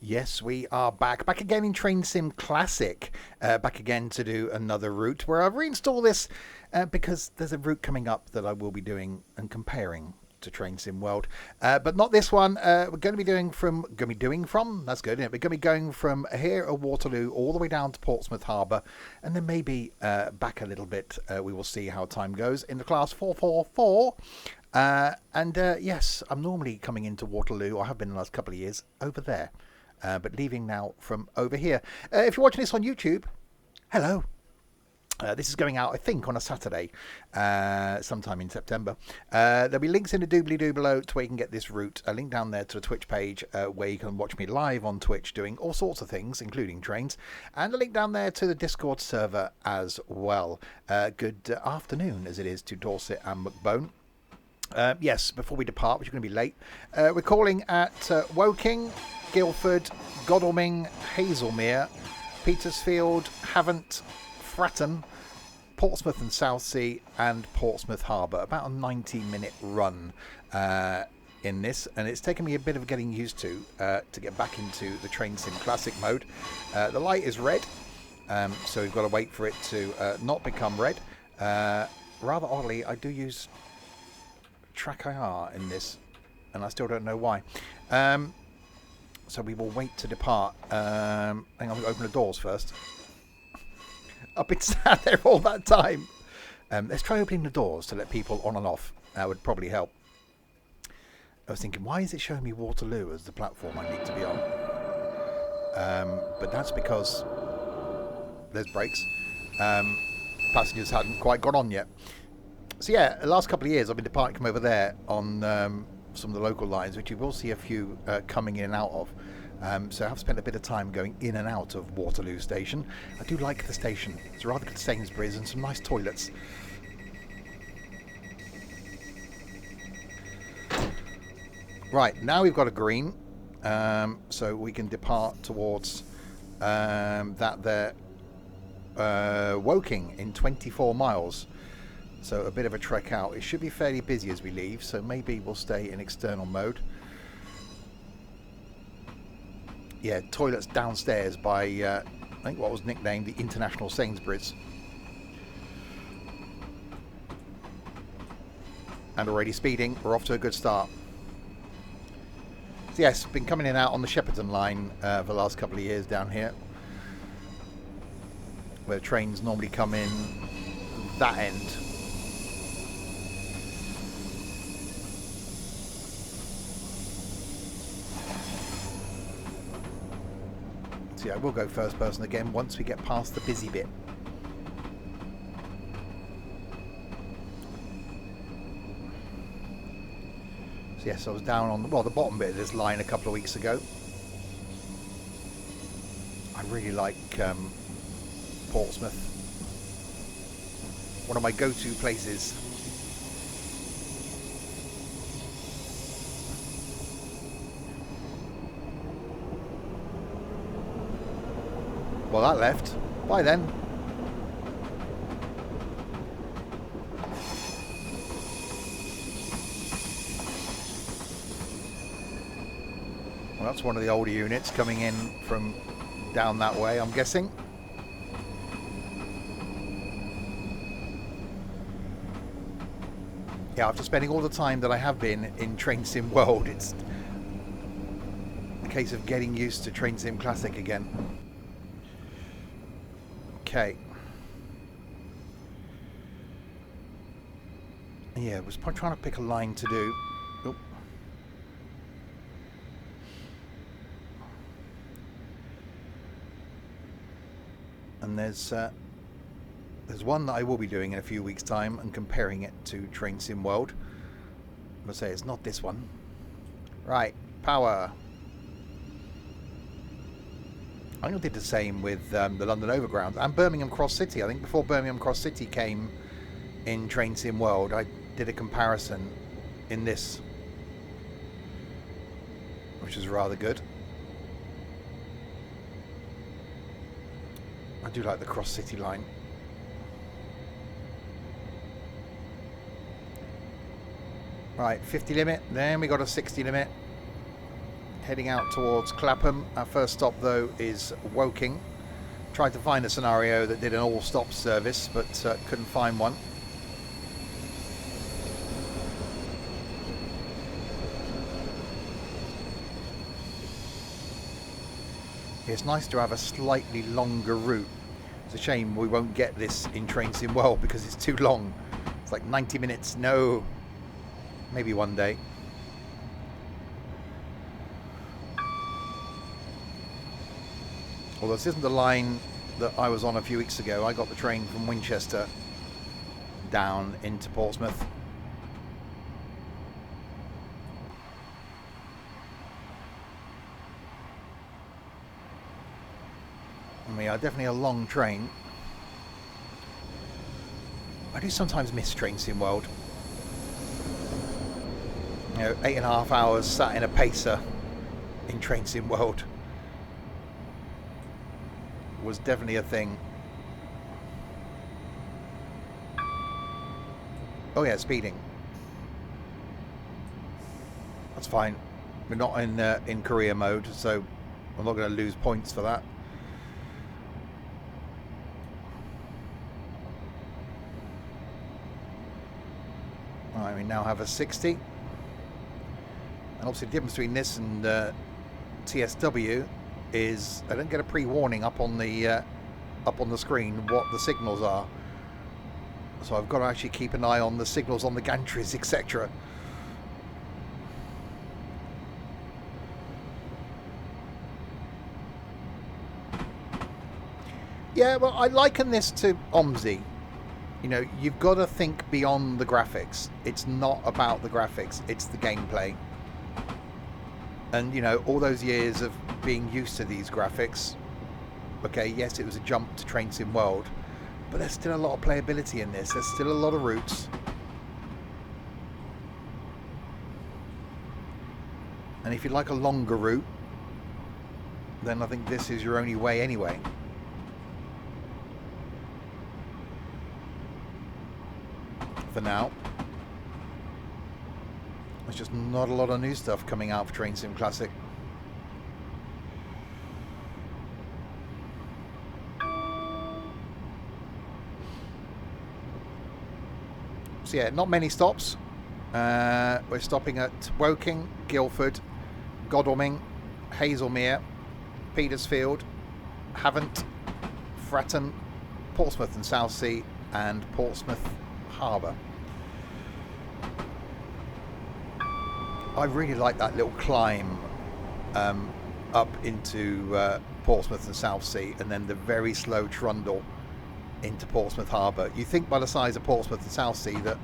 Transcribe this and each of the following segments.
Yes, we are back. Back again in Train Sim Classic. Back again to do another route where I've reinstalled this because there's a route coming up that I will be doing and comparing to Train Sim World. But not this one. We're going to be doing from, that's good, isn't it? We're going to be going from here at Waterloo all the way down to Portsmouth Harbour and then maybe back a little bit. We will see how time goes in the class 444. Yes, I'm normally coming into Waterloo, I have been the last couple of years, over there. But leaving now from over here. If you're watching this on YouTube, hello. This is going out, I think, on a Saturday, sometime in September. There'll be links in the doobly-doo below to where you can get this route. A link down there to the Twitch page where you can watch me live on Twitch doing all sorts of things, including trains. And a link down there to the Discord server as well. Good afternoon, as it is, to Dorset and McBone. Yes, before we depart, which is going to be late, we're calling at Woking, Guildford, Godalming, Hazelmere, Petersfield, Havant, Fratton, Portsmouth and Southsea, and Portsmouth Harbour. About a 90-minute run in this, and it's taken me a bit of getting used to get back into the Train Sim Classic mode. The light is red, so we've got to wait for it to not become red. Rather oddly, I do use Track IR in this, and I still don't know why. So we will wait to depart. Hang on, I'm going to open the doors first. I've been sat there all that time. Let's try opening the doors to let people on and off. That would probably help. I was thinking, why is it showing me Waterloo as the platform I need to be on? But that's because there's brakes. Passengers hadn't quite got on yet. So yeah, the last couple of years I've been departing from over there on some of the local lines, which you will see a few coming in and out of. So I've spent a bit of time going in and out of Waterloo Station. I do like the station. It's a rather good Sainsbury's and some nice toilets. Right, now we've got a green, so we can depart towards that there, Woking in 24 miles. So a bit of a trek out. It should be fairly busy as we leave, so maybe we'll stay in external mode. Yeah, toilets downstairs by, I think what was nicknamed the International Sainsbury's. And already speeding, we're off to a good start. So yes, been coming in and out on the Shepperton line for the last couple of years down here. Where trains normally come in that end. Yeah, we'll go first person again once we get past the busy bit. So yes, I was down on the bottom bit of this line a couple of weeks ago. I really like Portsmouth. One of my go-to places. Well, that left. Bye then. Well, that's one of the older units coming in from down that way, I'm guessing. Yeah, after spending all the time that I have been in Train Sim World, it's a case of getting used to Train Sim Classic again. Okay. Yeah, I was trying to pick a line to do. Oh. And there's one that I will be doing in a few weeks' time and comparing it to Train Sim World. I'm going to say it's not this one. Right, power. I think I did the same with the London Overground and Birmingham Cross City. I think before Birmingham Cross City came in Train Sim World, I did a comparison in this, which is rather good. I do like the Cross City line. Right, 50 limit, then we got a 60 limit. Heading out towards Clapham. Our first stop though is Woking. Tried to find a scenario that did an all-stop service, but couldn't find one. It's nice to have a slightly longer route. It's a shame we won't get this in Trains in World because it's too long. It's like 90 minutes. No, maybe one day. Although this isn't the line that I was on a few weeks ago. I got the train from Winchester down into Portsmouth. And we are definitely a long train. I do sometimes miss Trains in World. You know, 8.5 hours sat in a pacer in Trains in World was definitely a thing. Oh yeah, speeding. That's fine. We're not in career mode, so I'm not going to lose points for that. Alright, we now have a 60. And obviously the difference between this and TSW is I don't get a pre-warning up on the screen what the signals are, so I've got to actually keep an eye on the signals on the gantries, etc. Yeah, well, I liken this to OMSI. You know, you've got to think beyond the graphics. It's not about the graphics, it's the gameplay. And, you know, all those years of being used to these graphics, okay, yes, it was a jump to Trains in World, but there's still a lot of playability in this. There's still a lot of routes. And if you like a longer route, then I think this is your only way anyway. For now. There's just not a lot of new stuff coming out for Train Sim Classic. So yeah, not many stops. We're stopping at Woking, Guildford, Godalming, Hazelmere, Petersfield, Havant, Fratton, Portsmouth and Southsea, and Portsmouth Harbour. I really like that little climb up into Portsmouth and Southsea, and then the very slow trundle into Portsmouth Harbour. You think by the size of Portsmouth and Southsea that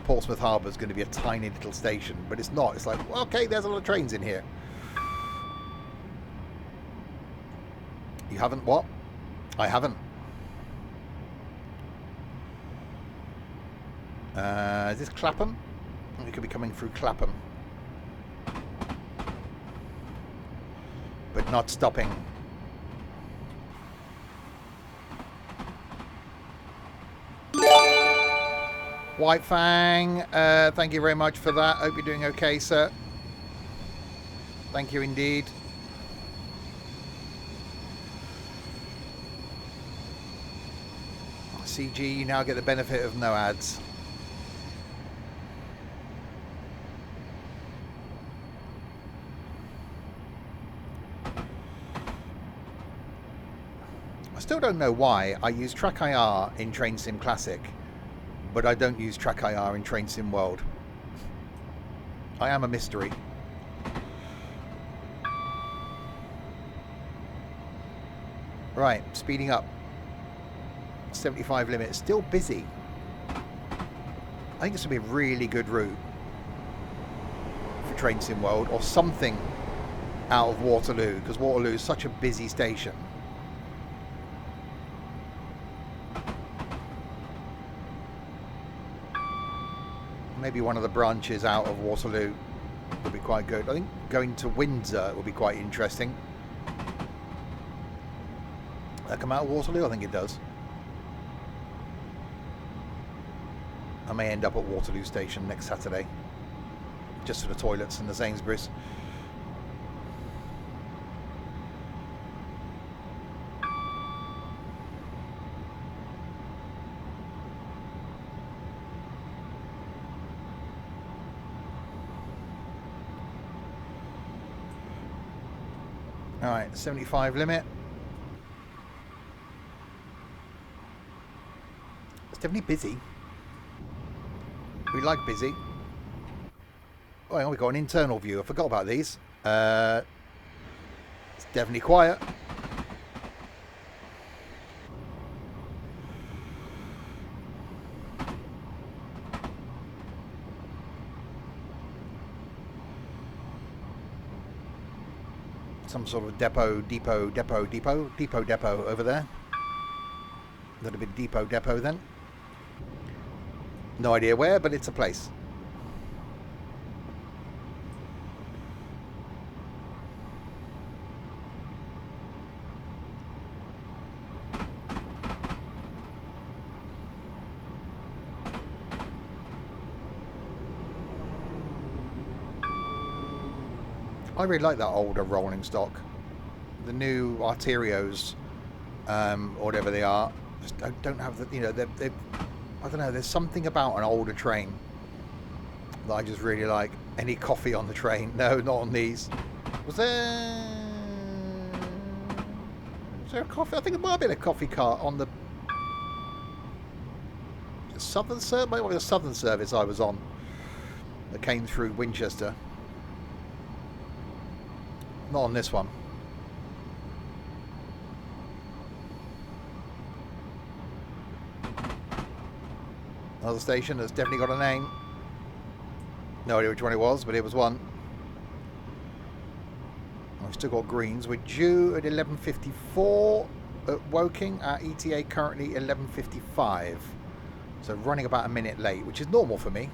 Portsmouth Harbour is going to be a tiny little station, but it's not. It's like, well, okay, there's a lot of trains in here. You haven't what? I haven't. Is this Clapham? We could be coming through Clapham. But not stopping. White Fang, thank you very much for that. Hope you're doing okay, sir. Thank you indeed. CG, you now get the benefit of no ads. I still don't know why I use Track IR in Train Sim Classic, but I don't use Track IR in Train Sim World. I am a mystery. Right, speeding up. 75 limit, still busy. I think this would be a really good route for Train Sim World, or something out of Waterloo, because Waterloo is such a busy station. Maybe one of the branches out of Waterloo would be quite good. I think going to Windsor would be quite interesting. Does that come out of Waterloo? I think it does. I may end up at Waterloo Station next Saturday, just for the toilets and the Sainsbury's. Alright, 75 limit. It's definitely busy. We like busy. Oh, hang on, we've got an internal view. I forgot about these. It's definitely quiet. Some sort of depot over there. A little bit depot then. No idea where, but it's a place. I really like that older rolling stock. The new Arterios, or whatever they are, just don't have the, you know, they've I don't know, there's something about an older train that I just really like. Any coffee on the train? No, not on these. Was there a coffee? I think there might have been a coffee cart on the Southern Service. Maybe the Southern Service I was on that came through Winchester. Not on this one. Another station that's definitely got a name. No idea which one it was, but it was one. I've still got greens. We're due at 11:54 at Woking. Our ETA currently 11:55. So running about a minute late, which is normal for me.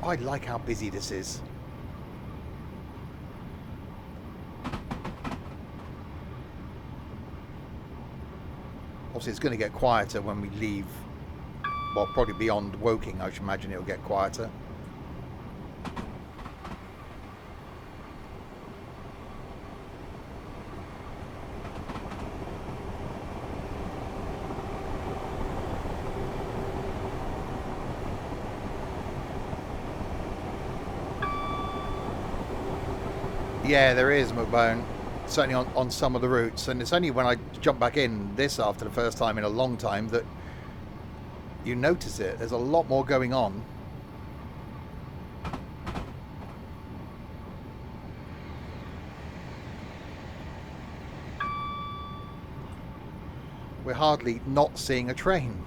I like how busy this is. Obviously, it's going to get quieter when we leave. Well, probably beyond Woking, I should imagine it'll get quieter. Yeah, there is, McBone. Certainly on some of the routes, and it's only when I jump back in this after the first time in a long time that you notice it. There's a lot more going on. We're hardly not seeing a train.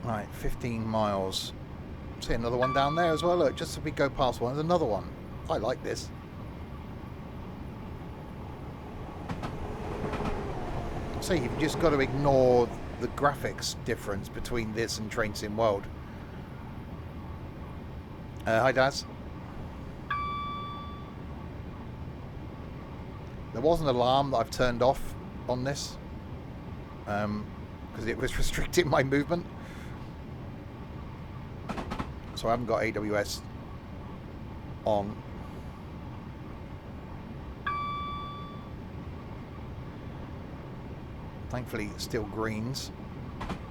Right, 15 miles. See another one down there as well. Look, just as we go past one, there's another one. I like this. See, you've just got to ignore the graphics difference between this and Train Sim World. Hi, Daz. There was an alarm that I've turned off on this because it was restricting my movement. So I haven't got AWS on. Thankfully, still greens.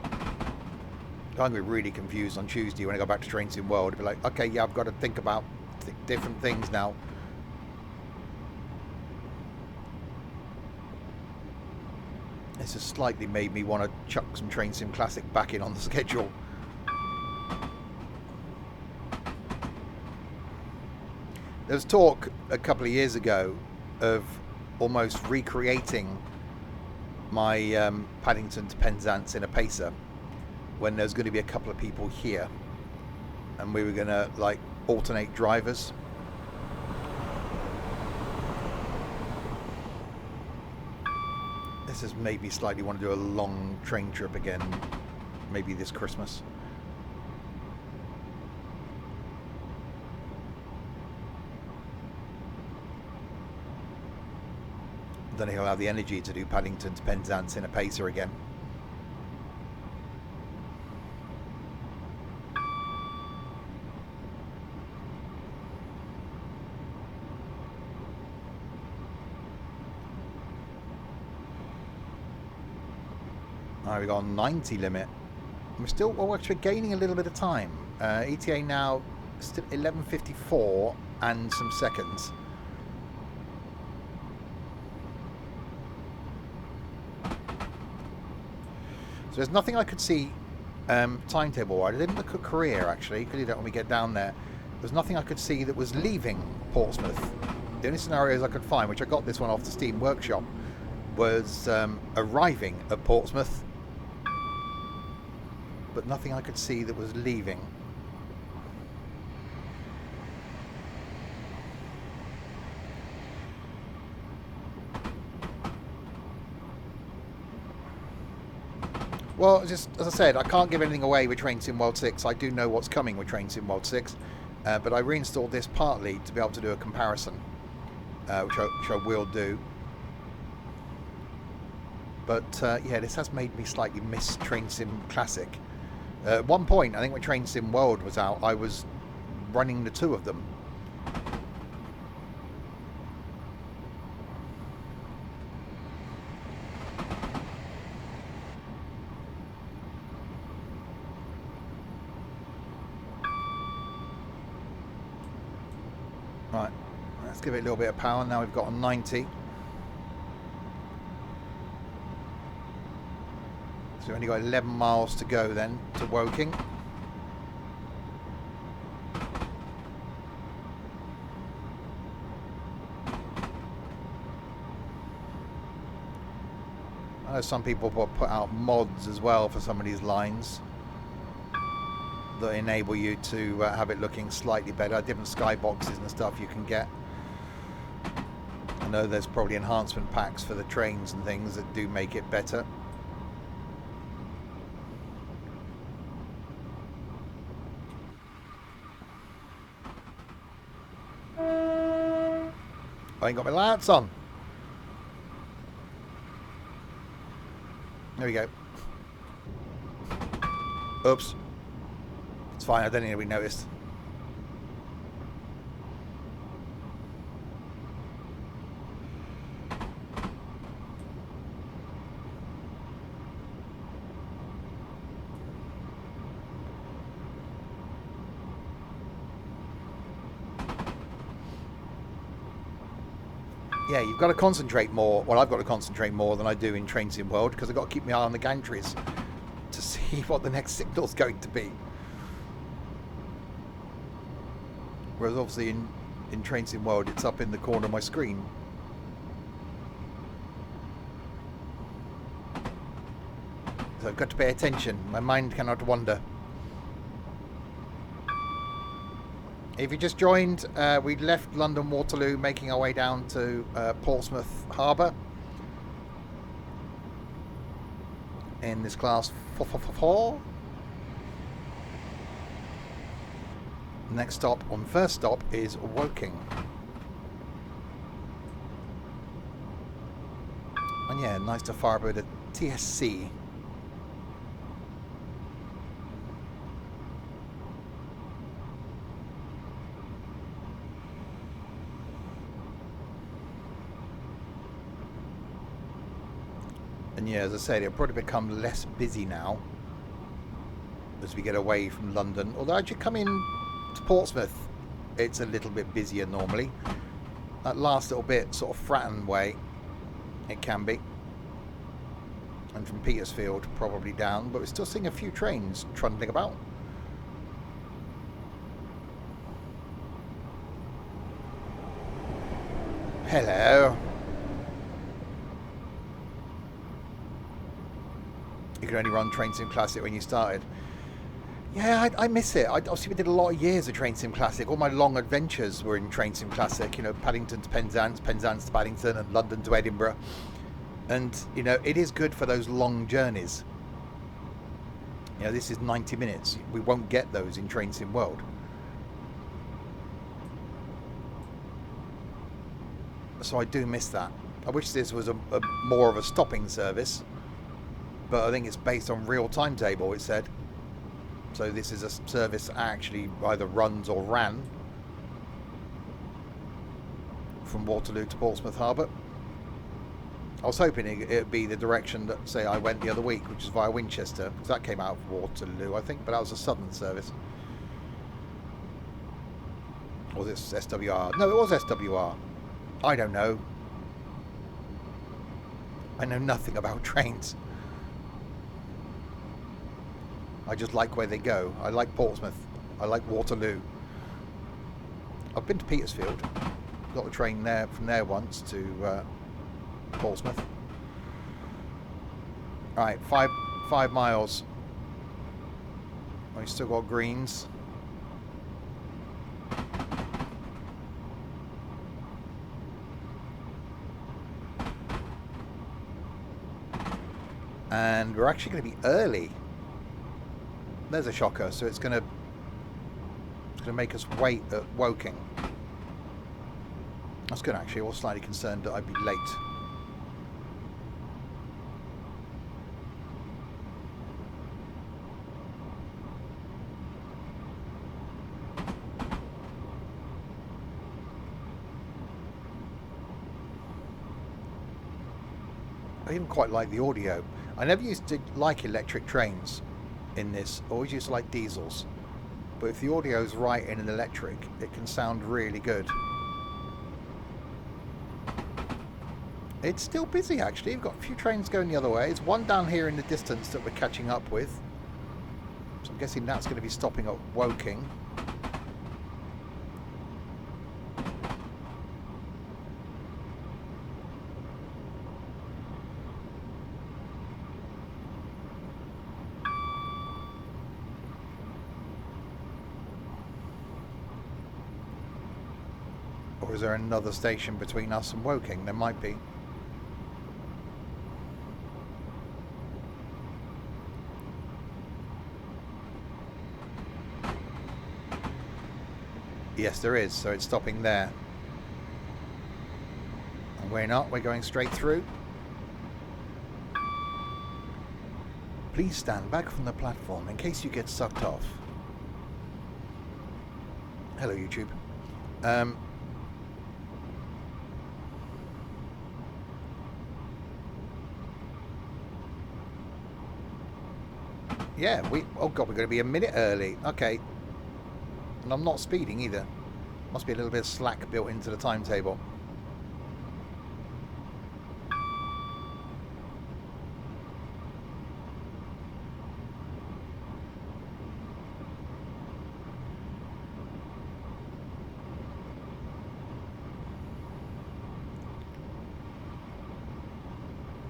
I'm going to be really confused on Tuesday when I go back to Train Sim World. I'll be like, okay, yeah, I've got to think about different things now. This has slightly made me want to chuck some Train Sim Classic back in on the schedule. There was talk a couple of years ago of almost recreating my Paddington to Penzance in a Pacer when there's going to be a couple of people here and we were going to like alternate drivers. This has made me slightly want to do a long train trip again, maybe this Christmas. Then he'll have the energy to do Paddington to Penzance in a Pacer again. We got a 90 limit. We're still, well, actually gaining a little bit of time. ETA now still 11:54 and some seconds. So there's nothing I could see timetable-wise. I didn't look at career, actually, because you don't when we get down there. There's nothing I could see that was leaving Portsmouth. The only scenarios I could find, which I got this one off the Steam Workshop, was arriving at Portsmouth, but nothing I could see that was leaving. Well, just as I said, I can't give anything away with Train Sim World 6. I do know what's coming with Train Sim World 6, but I reinstalled this partly to be able to do a comparison, which I will do. But yeah, this has made me slightly miss Train Sim Classic. At one point, I think when Train Sim World was out, I was running the two of them. Right, let's give it a little bit of power. Now we've got a 90. So we've only got 11 miles to go then to Woking. I know some people put out mods as well for some of these lines that enable you to have it looking slightly better. Different skyboxes and stuff you can get. I know there's probably enhancement packs for the trains and things that do make it better. I ain't got my lights on. There we go. Oops. It's fine, I don't think we noticed. Yeah, you've got to concentrate more. Well, I've got to concentrate more than I do in Train Sim World because I've got to keep my eye on the gantries to see what the next signal's going to be. Whereas obviously in Train Sim World, it's up in the corner of my screen. So I've got to pay attention. My mind cannot wander. If you just joined, we left London Waterloo, making our way down to Portsmouth Harbour in this class 4. Next stop on first stop is Woking. And yeah, nice to fire over the TSC. And yeah, as I said, it'll probably become less busy now as we get away from London. Although as you come in to Portsmouth, it's a little bit busier normally. That last little bit, sort of Fratton way, it can be. And from Petersfield, probably down. But we're still seeing a few trains trundling about. Hello. You could only run Train Sim Classic when you started. Yeah, I miss it. Obviously, we did a lot of years of Train Sim Classic. All my long adventures were in Train Sim Classic. You know, Paddington to Penzance, Penzance to Paddington, and London to Edinburgh. And, you know, it is good for those long journeys. You know, this is 90 minutes. We won't get those in Train Sim World. So I do miss that. I wish this was a more of a stopping service. But I think it's based on real timetable, it said. So this is a service that actually either runs or ran from Waterloo to Portsmouth Harbour. I was hoping it'd be the direction that, say, I went the other week, which is via Winchester, because that came out of Waterloo, I think, but that was a southern service. Or was it SWR? No, it was SWR. I don't know. I know nothing about trains. I just like where they go. I like Portsmouth. I like Waterloo. I've been to Petersfield. Got the train there from there once to Portsmouth. Alright, five miles. We still got greens. And we're actually going to be early. There's a shocker. So it's going to make us wait at Woking. That's good actually. I was slightly concerned that I'd be late. I even quite like the audio. I never used to like electric trains in this. I always used to like diesels. But if the audio's right in an electric, it can sound really good. It's still busy actually. We've got a few trains going the other way. There's one down here in the distance that we're catching up with. So I'm guessing that's going to be stopping at Woking. Or is there another station between us and Woking? There might be. Yes, there is, so it's stopping there. And we're not, we're going straight through. Please stand back from the platform in case you get sucked off. Hello, YouTube. Yeah, oh god, we're going to be a minute early. Okay. And I'm not speeding either. Must be a little bit of slack built into the timetable.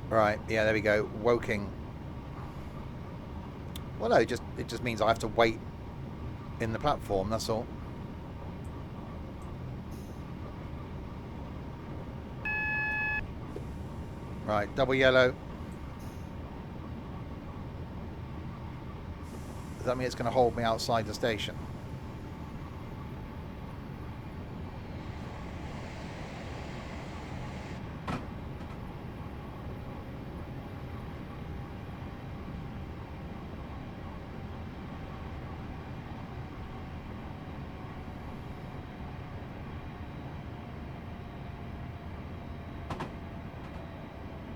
Right, yeah, there we go. Woking. Well, no, it just means I have to wait in the platform, that's all. Right, double yellow. Does that mean it's going to hold me outside the station?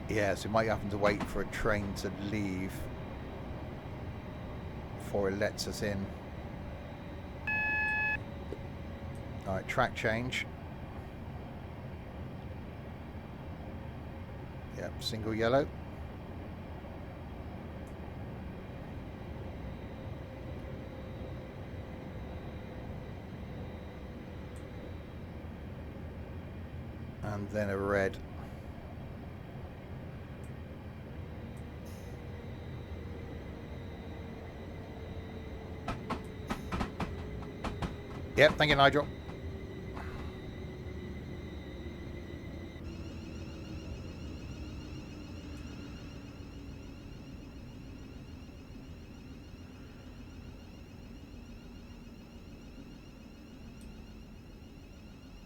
Yeah, so we might have to wait for a train to leave before it lets us in. Alright, track change. Yep, single yellow. And then a red. Yep, thank you, Nigel.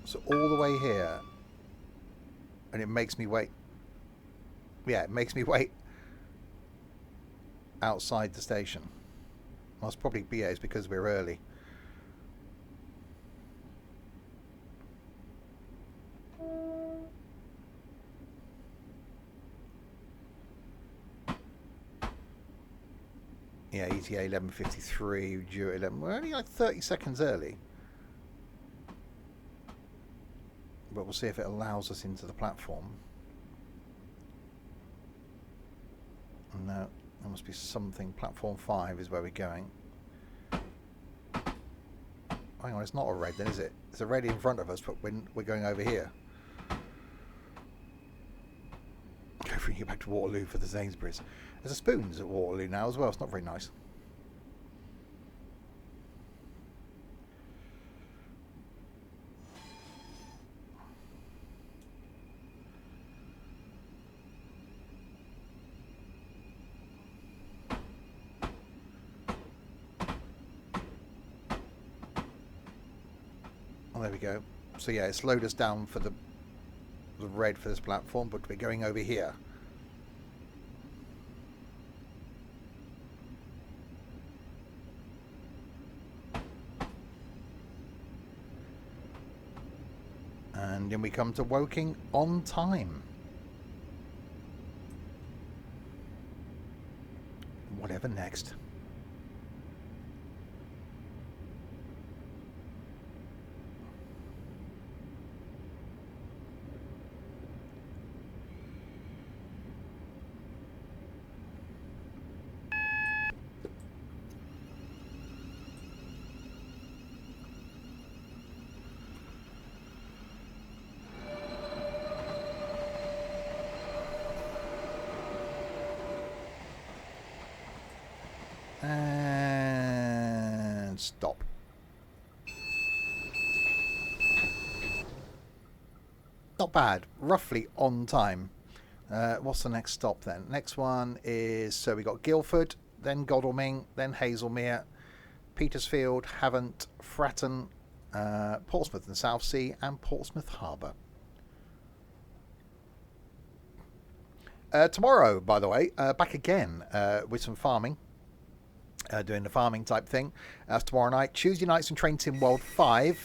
So all the way here, and it makes me wait. Yeah, it makes me wait outside the station. Must probably be, yeah, it's because we're early. Yeah, ETA 11:53, due at 11. We're only like 30 seconds early. But we'll see if it allows us into the platform. No, there must be something. Platform 5 is where we're going. Hang on, it's not a red then, is it? It's a red in front of us, but we're going over here. Go bring you back to Waterloo for the Sainsbury's. There's a Spoons at Waterloo now as well. It's not very nice. Oh, there we go. So yeah, it slowed us down for the red for this platform, but we're going over here. And then we come to Woking on time. Whatever next. And stop. Not bad. Roughly on time. What's the next stop then? Next one is, so we got Guildford, then Godalming, then Hazelmere, Petersfield, Havant, Fratton, Portsmouth and Southsea, and Portsmouth Harbour. Tomorrow, by the way, back again with some farming. Doing the farming type thing. That's tomorrow night. Tuesday night's some Train Sim World 5.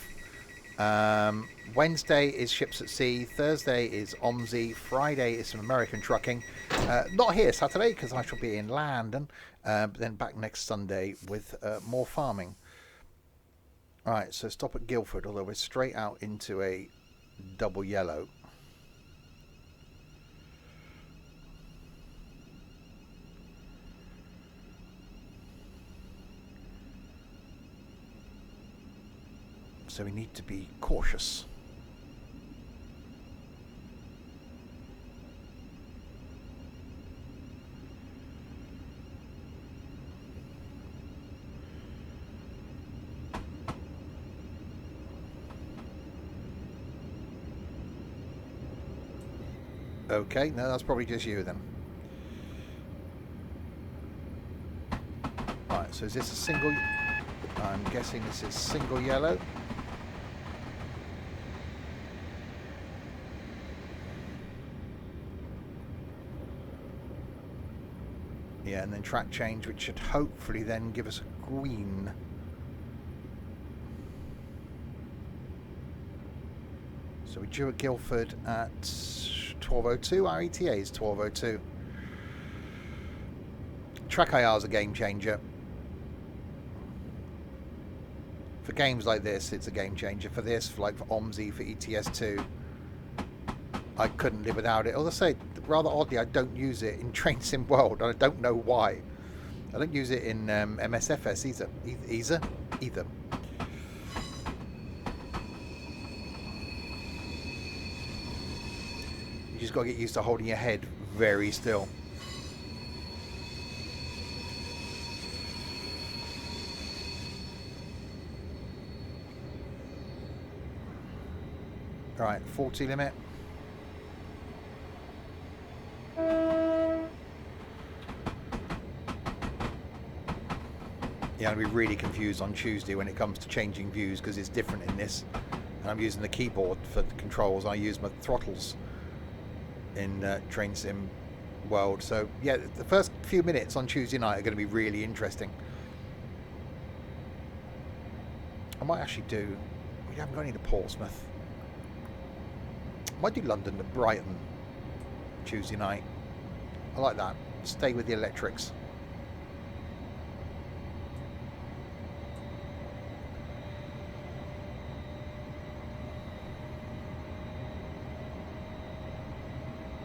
Wednesday is Ships at Sea. Thursday is OMSI. Friday is some American trucking. Not here Saturday because I shall be in London. But then back next Sunday with more farming. Alright, so stop at Guildford, although we're straight out into a double yellow. So we need to be cautious. Okay, no, that's probably just you then. Right, so is this a single? I'm guessing this is single yellow. Yeah, and then track change, which should hopefully then give us a green. So we're due at Guildford at 12:02. Our ETA is 12:02. Track IR is a game changer. For games like this, it's a game changer. For this, for OMSI, for ETS2, I couldn't live without it. Although I say, rather oddly, I don't use it in Train Sim World, and I don't know why. I don't use it in MSFS either. You just got to get used to holding your head very still. Right, 40 limit. Yeah, I'll be really confused on Tuesday when it comes to changing views because it's different in this. And I'm using the keyboard for the controls. I use my throttles in Train Sim World. So, yeah, the first few minutes on Tuesday night are going to be really interesting. I might actually do... We haven't got any to Portsmouth. I might do London to Brighton Tuesday night. I like that. Stay with the electrics.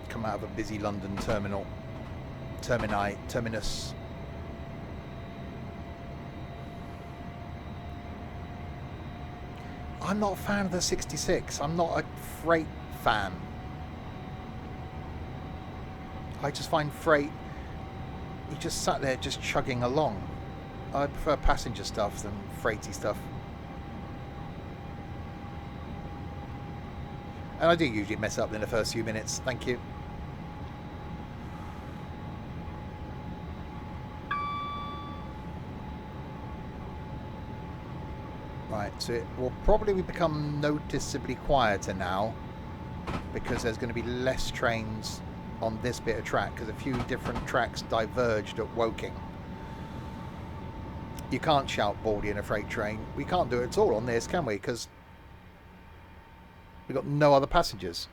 come out of a busy London terminus. I'm not a fan of the 66. I'm not a freight fan. I just find freight, you just sat there just chugging along. I prefer passenger stuff than freighty stuff. And I do usually mess up in the first few minutes. Thank you. Right, so it will probably become noticeably quieter now because there's going to be less trains on this bit of track because a few different tracks diverged at Woking. You can't shout baldy in a freight train. We can't do it at all on this, can we? Because we've got no other passengers.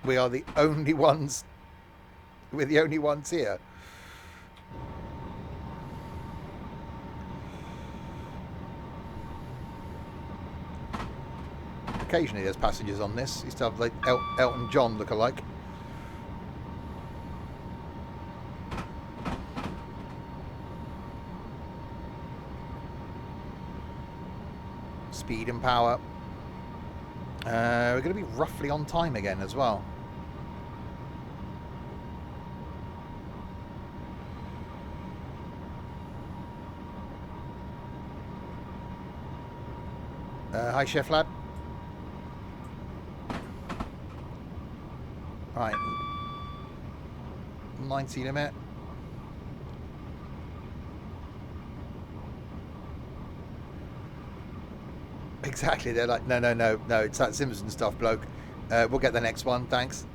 We are the only ones. We're the only ones here. Occasionally there's passengers on this. Used to have like Elton John look-alike. Speed and power. We're going to be roughly on time again as well. Hi, Chef Lad. Right. 19 a minute. Exactly. They're like, no, it's that Simpson stuff, bloke. We'll get the next one, thanks.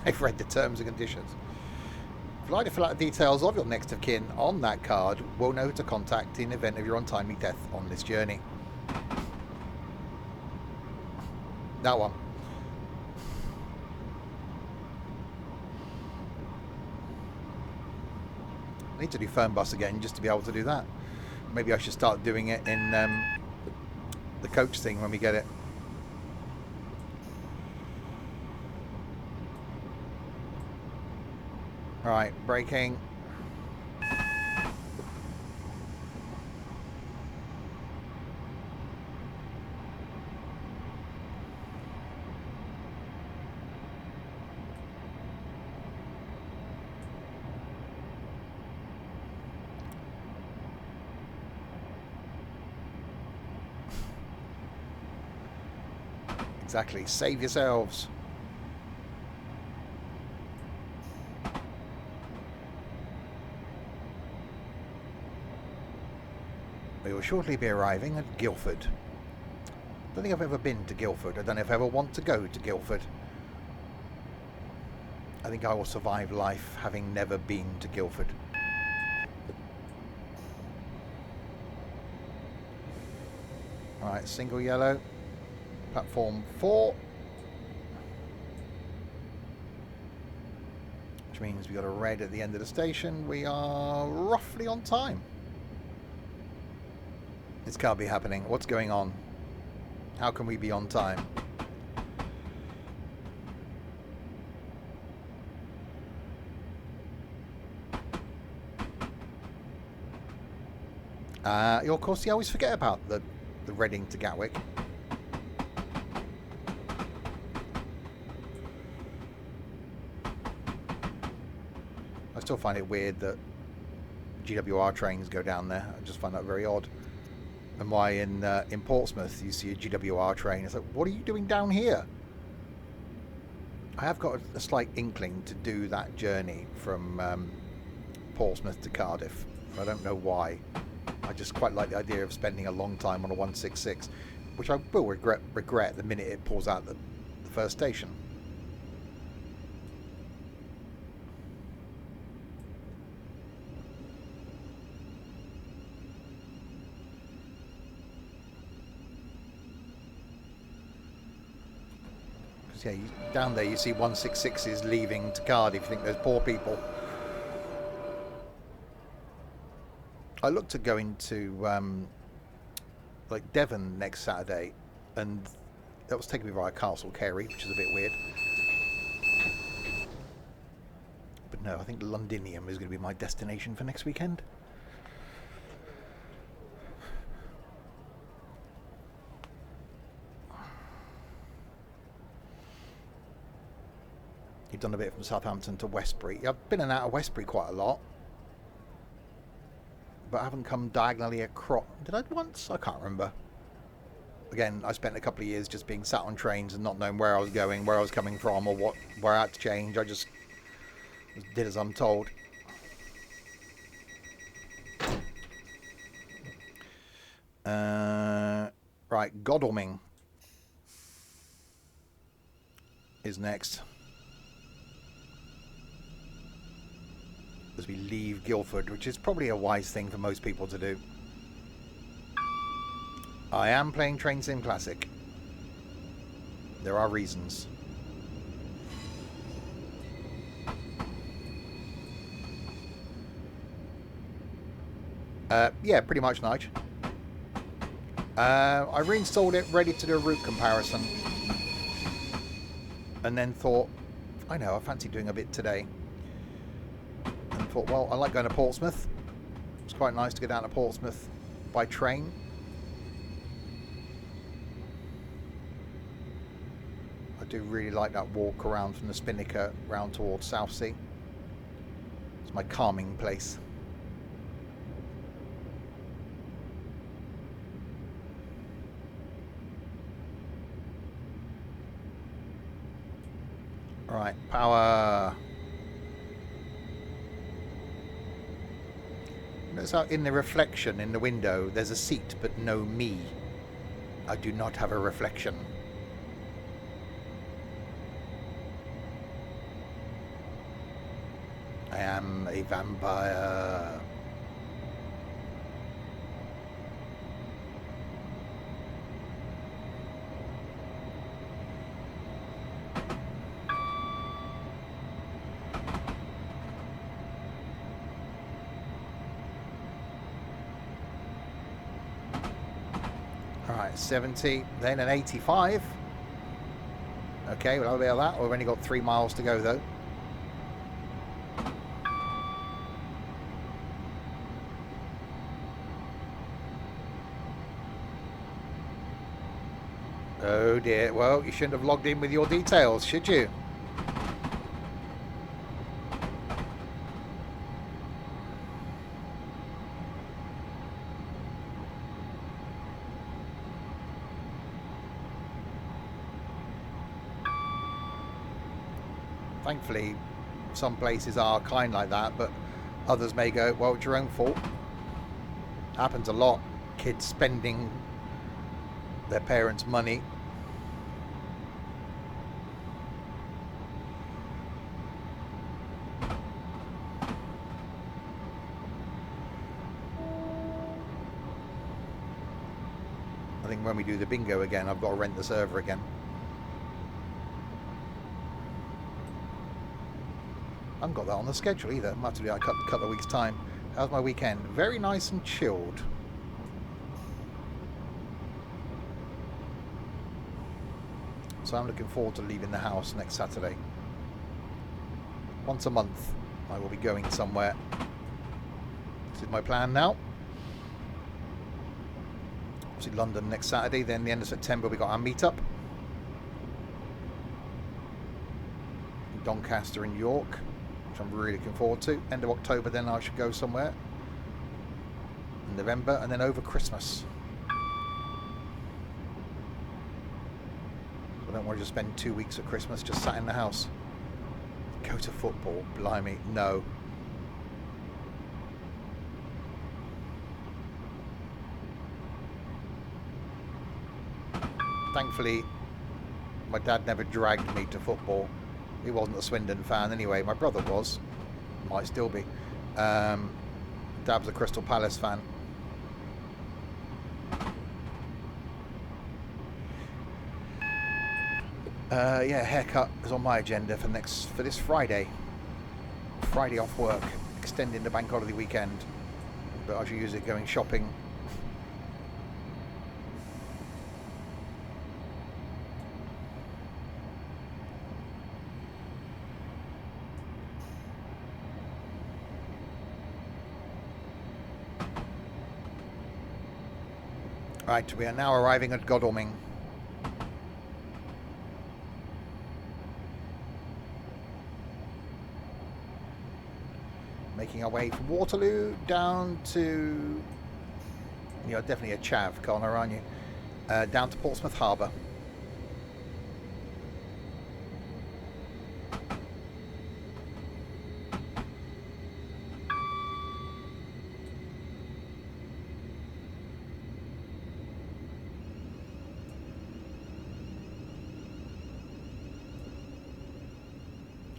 They've read the terms and conditions. If you'd like to fill out the details of your next of kin on that card, we'll know who to contact in event of your untimely death on this journey. That one. I need to do phone bus again just to be able to do that. Maybe I should start doing it in the coach thing when we get it. Right, braking. Exactly, save yourselves. We will shortly be arriving at Guildford. I don't think I've ever been to Guildford. I don't know if I ever want to go to Guildford. I think I will survive life having never been to Guildford. Alright, single yellow. Platform 4. Which means we got a red at the end of the station. We are roughly on time. This can't be happening. What's going on? How can we be on time? Of course, you always forget about the Reading to Gatwick. I still find it weird that GWR trains go down there. I just find that very odd. And why in Portsmouth you see a GWR train, it's like, what are you doing down here? I have got a slight inkling to do that journey from Portsmouth to Cardiff. I don't know why. I just quite like the idea of spending a long time on a 166, which I will regret the minute it pulls out the first station. So yeah, down there you see 166s leaving to Cardiff. You think there's poor people. I looked at going to like Devon next Saturday, and that was taking me via Castle Carey, which is a bit weird. But no, I think Londinium is going to be my destination for next weekend. You've done a bit from Southampton to Westbury. I've been in and out of Westbury quite a lot, but I haven't come diagonally across. Did I once? I can't remember. Again, I spent a couple of years just being sat on trains and not knowing where I was going, where I was coming from, or where I had to change. I just did as I'm told. Right, Godalming is next. As we leave Guildford, which is probably a wise thing for most people to do. I am playing Train Sim Classic. There are reasons. Yeah, pretty much, Nige. I reinstalled it, ready to do a route comparison. And then thought, I know, I fancy doing a bit today. And thought, well, I like going to Portsmouth. It's quite nice to get down to Portsmouth by train. I do really like that walk around from the Spinnaker round towards Southsea. It's my calming place. Right, power. Notice how in the reflection in the window there's a seat but no me. I do not have a reflection. I am a vampire. Alright, 70, then an 85. Okay, we'll have a bit of that. We've only got 3 miles to go though. Oh dear, well, you shouldn't have logged in with your details, should you? Thankfully, some places are kind like that, but others may go, well, it's your own fault. Happens a lot. Kids spending their parents' money. I think when we do the bingo again, I've got to rent the server again. I haven't got that on the schedule either. I might have to do that in a couple of weeks' time. How's my weekend? Very nice and chilled. So I'm looking forward to leaving the house next Saturday. Once a month I will be going somewhere. This is my plan now. Obviously London next Saturday, then the end of September we got our meetup. In Doncaster and York, which I'm really looking forward to. End of October then I should go somewhere. In November, and then over Christmas. I don't want to just spend 2 weeks at Christmas just sat in the house. Go to football, blimey, no. Thankfully, my dad never dragged me to football. He wasn't a Swindon fan anyway. My brother was. Might still be. Dad's a Crystal Palace fan. Yeah, haircut is on my agenda for this Friday. Friday off work, extending the bank holiday weekend. But I should use it going shopping. Right, we are now arriving at Godalming. Making our way from Waterloo down to... You're definitely a chav, Connor, aren't you? Down to Portsmouth Harbour.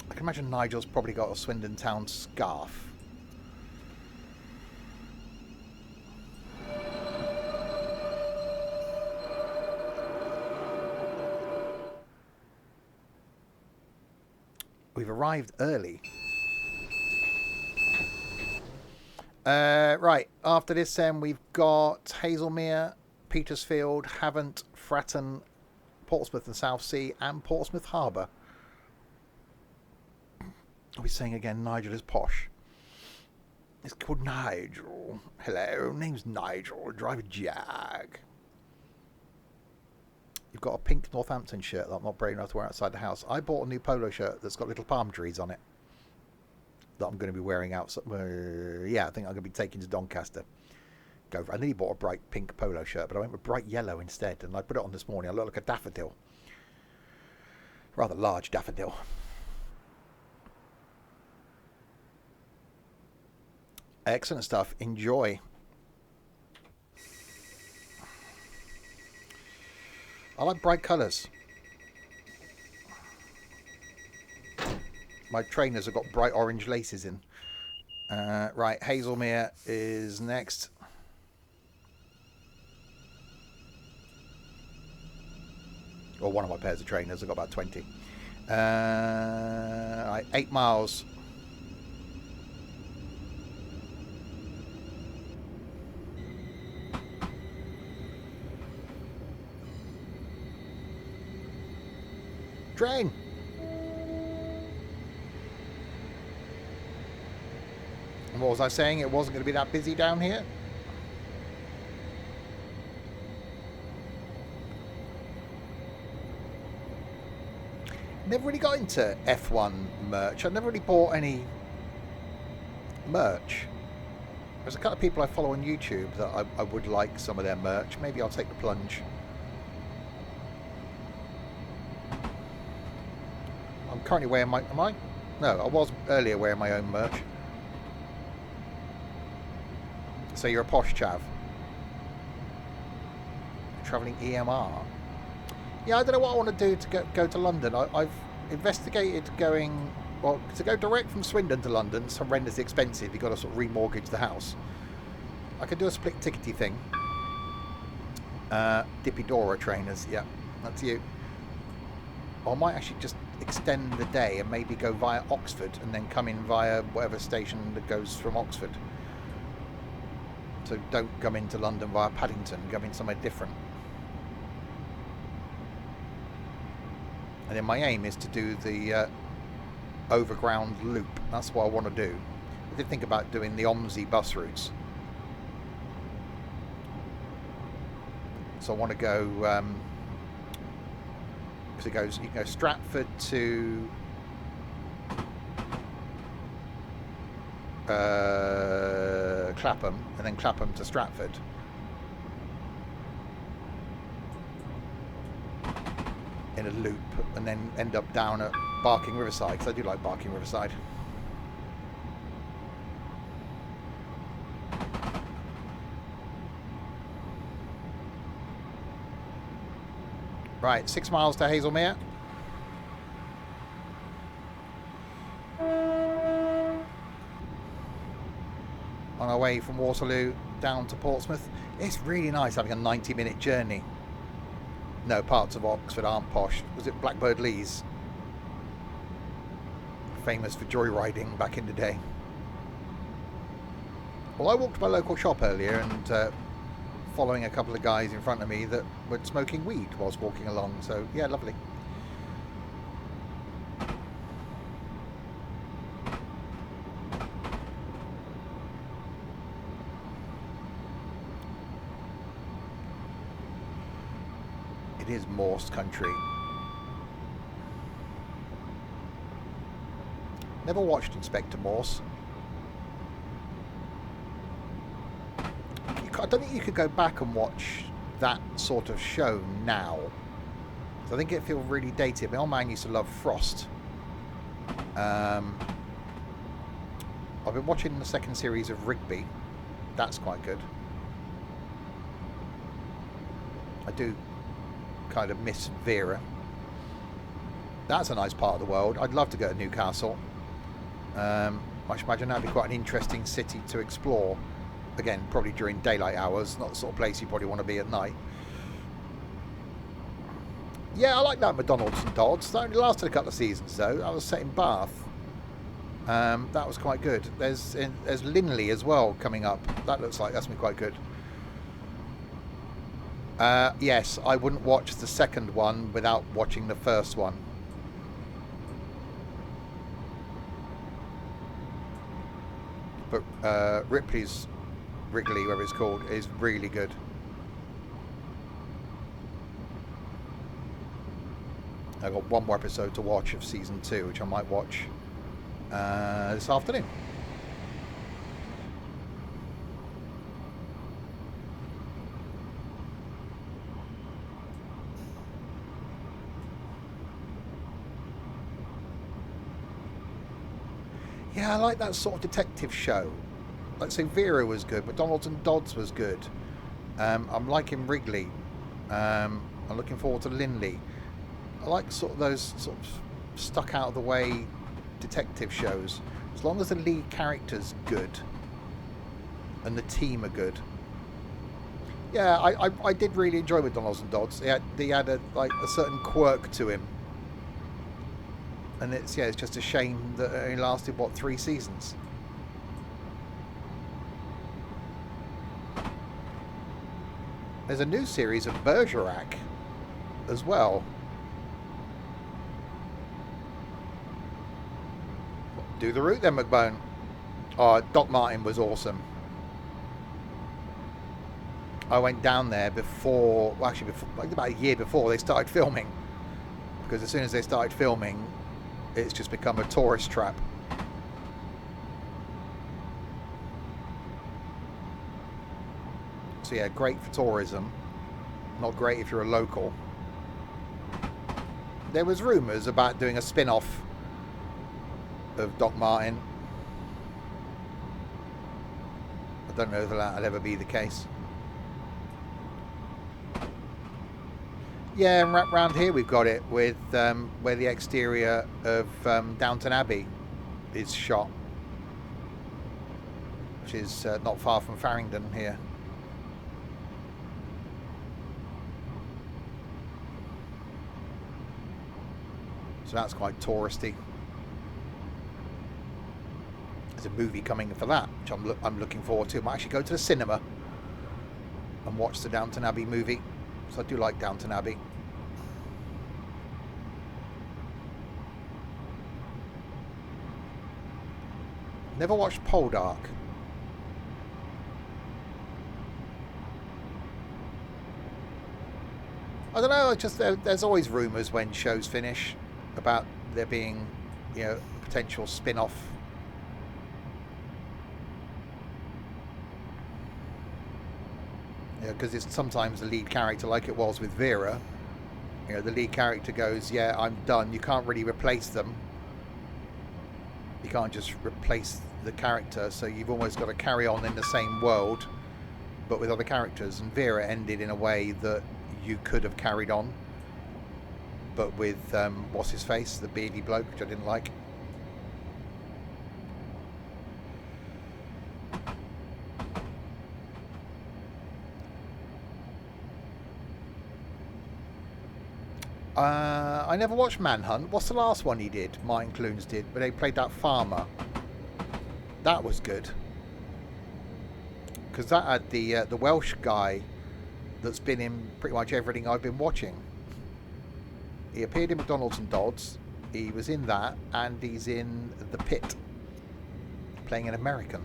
I can imagine Nigel's probably got a Swindon Town scarf. We've arrived early. Right, after this then we've got Hazelmere, Petersfield, Havant, Fratton, Portsmouth and Southsea, and Portsmouth Harbour. Are we saying again Nigel is posh? It's called Nigel. Hello, name's Nigel. I drive a Jag. You've got a pink Northampton shirt that I'm not brave enough to wear outside the house. I bought a new polo shirt that's got little palm trees on it that I'm going to be wearing out. Yeah, I think I'm going to be taking to Doncaster. I nearly bought a bright pink polo shirt, but I went with bright yellow instead, and I put it on this morning. I look like a daffodil. Rather large daffodil. Excellent stuff. Enjoy. I like bright colours. My trainers have got bright orange laces in. Right, Hazelmere is next. Or one of my pairs of trainers. I've got about 20. Right, 8 miles. Train. And what was I saying? It wasn't going to be that busy down here. Never really got into F1 merch. I never really bought any merch. There's a couple of people I follow on YouTube that I would like some of their merch. Maybe I'll take the plunge. I'm currently wearing my... Am I? No, I was earlier wearing my own merch. So you're a posh chav. Travelling EMR. Yeah, I don't know what I want to do to go to London. I've investigated going... Well, to go direct from Swindon to London is horrendously expensive. You've got to sort of remortgage the house. I could do a split tickety thing. Dippy Dora trainers, yeah, that's you. Or I might actually just extend the day and maybe go via Oxford and then come in via whatever station that goes from Oxford. So don't come into London via Paddington, come in somewhere different. And then my aim is to do the overground loop. That's what I want to do. I did think about doing the OMSI bus routes. So I want to go, because it goes, you can go Stratford to Clapham, and then Clapham to Stratford. In a loop, and then end up down at Barking Riverside, because I do like Barking Riverside. Right, 6 miles to Hazelmere. On our way from Waterloo down to Portsmouth. It's really nice having a 90-minute journey. No, parts of Oxford aren't posh. Was it Blackbird Leys? Famous for joyriding back in the day. Well, I walked to my local shop earlier and following a couple of guys in front of me that were smoking weed whilst walking along. So, yeah, lovely. It is Morse country. Never watched Inspector Morse. I don't think you could go back and watch that sort of show now. So I think it feels really dated. My old man used to love Frost. I've been watching the second series of Rigby. That's quite good. I do kind of miss Vera. That's a nice part of the world. I'd love to go to Newcastle. I should imagine that'd be quite an interesting city to explore. Again, probably during daylight hours, not the sort of place you probably want to be at night. Yeah, I like that McDonald's and Dodds. That only lasted a couple of seasons though. I was set in Bath. That was quite good. There's Linley as well coming up. That looks like that's going to be quite good. Yes, I wouldn't watch the second one without watching the first one. But Wrigley, whatever it's called, is really good. I've got one more episode to watch of season 2, which I might watch this afternoon. Yeah, I like that sort of detective show. Like, say, Vera was good, McDonald's and Dodds was good. I'm liking Wrigley. I'm looking forward to Linley. I like sort of those sort of stuck out of the way detective shows. As long as the lead character's good and the team are good. Yeah, I did really enjoy McDonald's and Dodds. He had a certain quirk to him. And it's just a shame that it only lasted, what, 3 seasons? There's a new series of Bergerac as well. Do the route then, McBone. Oh, Doc Martin was awesome. I went down there before, well, actually before, like about a year before they started filming. Because as soon as they started filming, it's just become a tourist trap. So yeah, great for tourism. Not great if you're a local. There was rumours about doing a spin-off of Doc Martin. I don't know if that'll ever be the case. Yeah, and round here we've got it with where the exterior of Downton Abbey is shot, which is not far from Farringdon here. So that's quite touristy. There's a movie coming for that, which I'm looking forward to. I might actually go to the cinema and watch the Downton Abbey movie. So I do like Downton Abbey. Never watched Poldark. I don't know. Just there's always rumours when shows finish about there being, a potential spin-off. Because it's sometimes the lead character, like it was with Vera. The lead character goes, "Yeah, I'm done." You can't really replace them. You can't just replace the character, so you've almost got to carry on in the same world, but with other characters. And Vera ended in a way that you could have carried on, but with what's his face, the beardy bloke, which I didn't like. I never watched Manhunt. What's the last one he did? Martin Clunes did, but they played that farmer. That was good. Because that had the Welsh guy that's been in pretty much everything I've been watching. He appeared in McDonald's and Dodds. He was in that, and he's in The Pit, playing an American.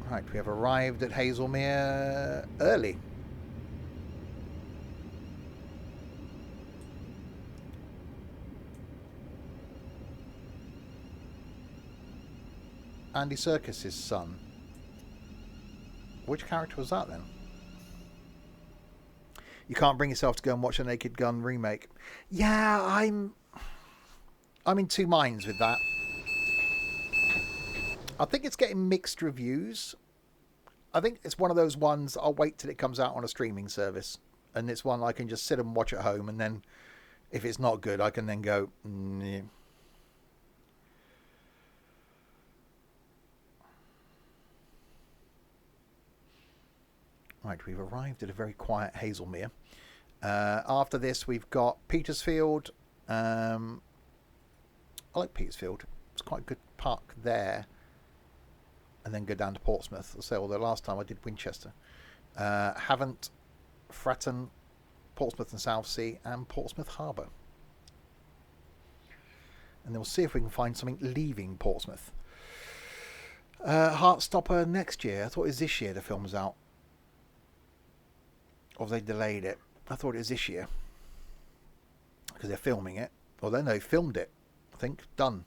Right, we have arrived at Hazelmere early. Andy Serkis's son. Which character was that then? You can't bring yourself to go and watch a Naked Gun remake. Yeah, I'm in two minds with that. I think it's getting mixed reviews. I think it's one of those ones I'll wait till it comes out on a streaming service, and it's one I can just sit and watch at home, and then if it's not good, I can then go. Yeah. Right, we've arrived at a very quiet Hazelmere. After this, we've got Petersfield. I like Petersfield. It's quite a good park there. And then go down to Portsmouth. So, although last time I did Winchester. Havant, Fratton, Portsmouth and Southsea, and Portsmouth Harbour. And then we'll see if we can find something leaving Portsmouth. Heartstopper next year. I thought it was this year the film was out. Or they delayed it. I thought it was this year. Because they're filming it. Or then they filmed it. I think. Done.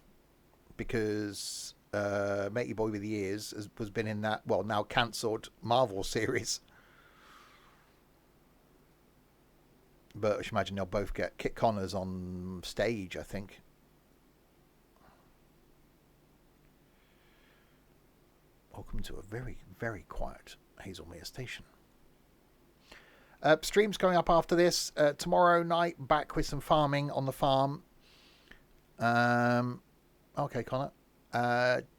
Because Matey Boy with the Ears has been in that, well, now cancelled Marvel series. But I should imagine they'll both get Kit Connors on stage, I think. Welcome to a very, very quiet Hazelmere station. Streams coming up after this. Tomorrow night, back with some farming on the farm. Okay, Connor.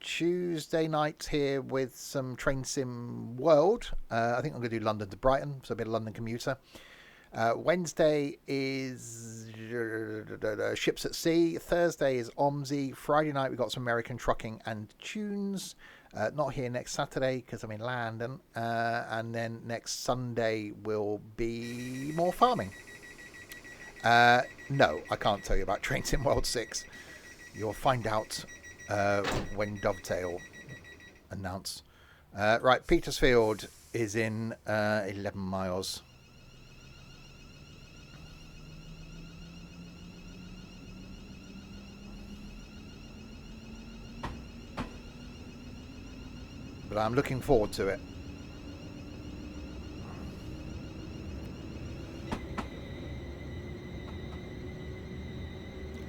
Tuesday night here with some Train Sim World. I think I'm going to do London to Brighton, so a bit of London commuter. Wednesday is Ships at Sea. Thursday is OMSI. Friday night we've got some American trucking and tunes. Not here next Saturday because I'm in London. And then next Sunday will be more farming. No, I can't tell you about Train Sim World 6. You'll find out when Dovetail announce. Right, Petersfield is in 11 miles. But I'm looking forward to it.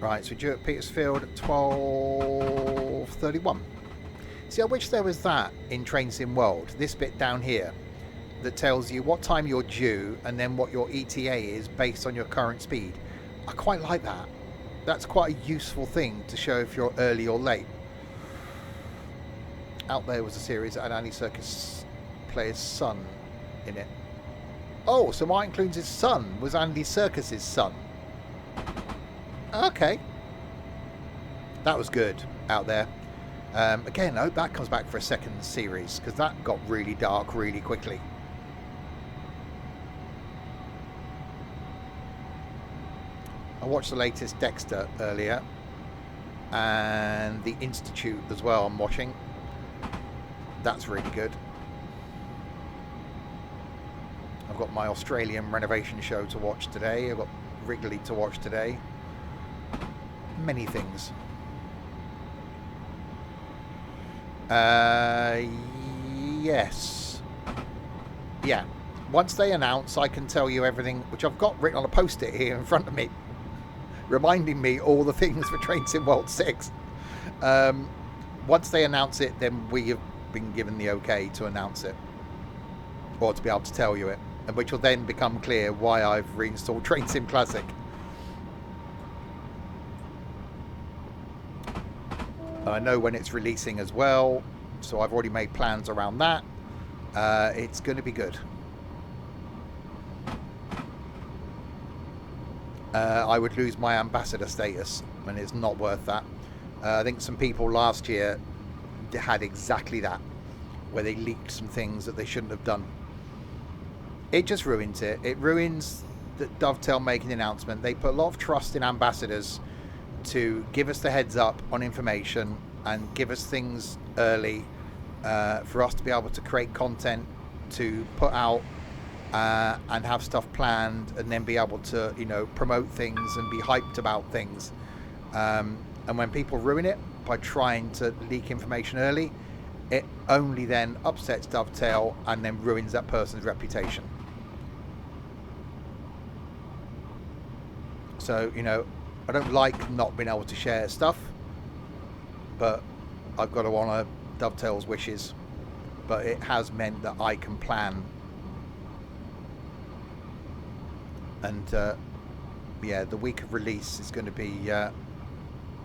Right, so we're due at Petersfield at 12:31. See, I wish there was that in Train Sim World, this bit down here, that tells you what time you're due and then what your ETA is based on your current speed. I quite like that. That's quite a useful thing to show if you're early or late. Out There was a series that had Andy Serkis play his son in it. Oh, so Martin Clunes' son was Andy Serkis' son. Okay. That was good, Out There. Again, I hope that comes back for a second series, because that got really dark really quickly. I watched the latest Dexter earlier, and The Institute as well I'm watching. That's really good. I've got my Australian renovation show to watch today. I've got Wrigley to watch today. Many things. Yes. Yeah. Once they announce, I can tell you everything, which I've got written on a post-it here in front of me, reminding me all the things for Train Sim World 6. Once they announce it, then we have been given the okay to announce it, or to be able to tell you it, and which will then become clear why I've reinstalled Train Sim Classic. I know when it's releasing as well, So I've already made plans around that. It's going to be good. I would lose my ambassador status, and it's not worth that. I think some people last year had exactly that, where they leaked some things that they shouldn't have done. It just ruins it. It ruins the Dovetail making an announcement. They put a lot of trust in ambassadors to give us the heads up on information and give us things early for us to be able to create content to put out and have stuff planned, and then be able to, you know, promote things and be hyped about things. And when people ruin it by trying to leak information early, it only then upsets Dovetail and then ruins that person's reputation. So, you know, I don't like not being able to share stuff, but I've got to honour Dovetail's wishes. But it has meant that I can plan. And yeah, the week of release is going to be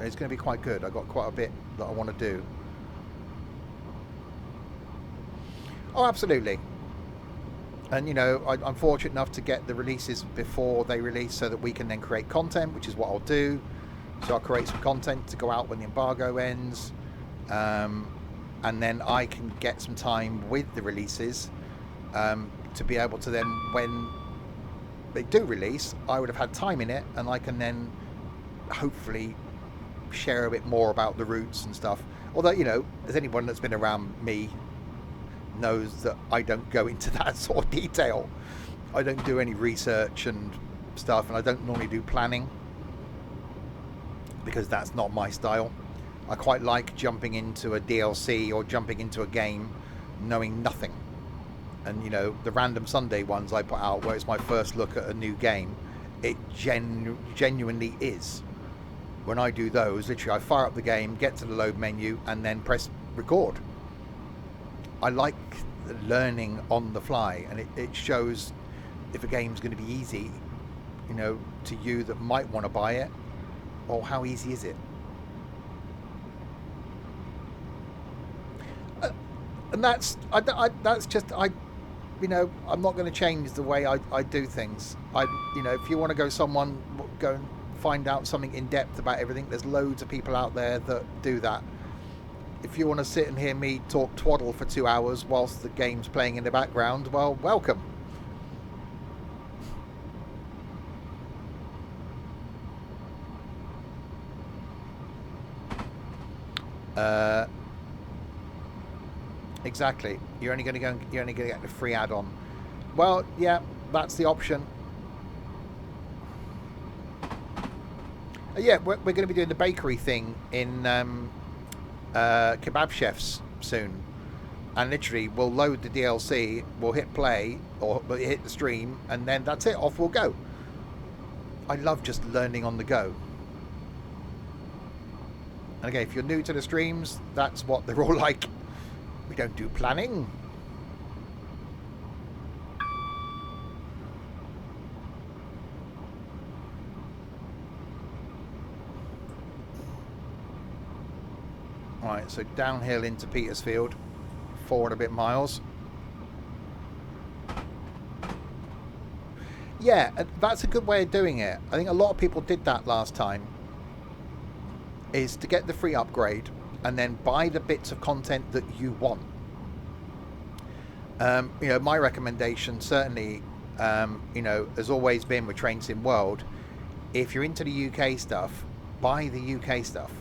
it's going to be quite good. I've got quite a bit that I want to do. Oh, absolutely. And, you know, I'm fortunate enough to get the releases before they release so that we can then create content, which is what I'll do. So I'll create some content to go out when the embargo ends. And then I can get some time with the releases to be able to then, when they do release, I would have had time in it, and I can then hopefully share a bit more about the routes and stuff. Although, you know, as anyone that's been around me knows that I don't go into that sort of detail. I don't do any research and stuff, and I don't normally do planning because that's not my style. I quite like jumping into a DLC or jumping into a game knowing nothing. And, you know, the random Sunday ones I put out where it's my first look at a new game, it genuinely is. When I do those, literally I fire up the game, get to the load menu, and then press record. I like learning on the fly, and it shows if a game's going to be easy, you know, to you that might want to buy it, or how easy is it. And that's just you know, I'm not going to change the way I do things. You know, if you want to go and find out something in depth about everything, there's loads of people out there that do that. If you want to sit and hear me talk twaddle for 2 hours whilst the game's playing in the background, well, welcome. Exactly. You're only going to get the free add-on. Well, yeah, that's the option. Yeah, we're going to be doing the bakery thing in Kebab Chefs soon, and literally we'll load the DLC, we'll hit play or we'll hit the stream, and then that's it. Off we'll go. I love just learning on the go. And again, if you're new to the streams, that's what they're all like. We don't do planning. Right, so downhill into Petersfield, 4 and a bit miles. Yeah, that's a good way of doing it. I think a lot of people did that last time, is to get the free upgrade and then buy the bits of content that you want. You know, my recommendation certainly, you know, has always been with Train Sim World, if you're into the UK stuff, buy the UK stuff.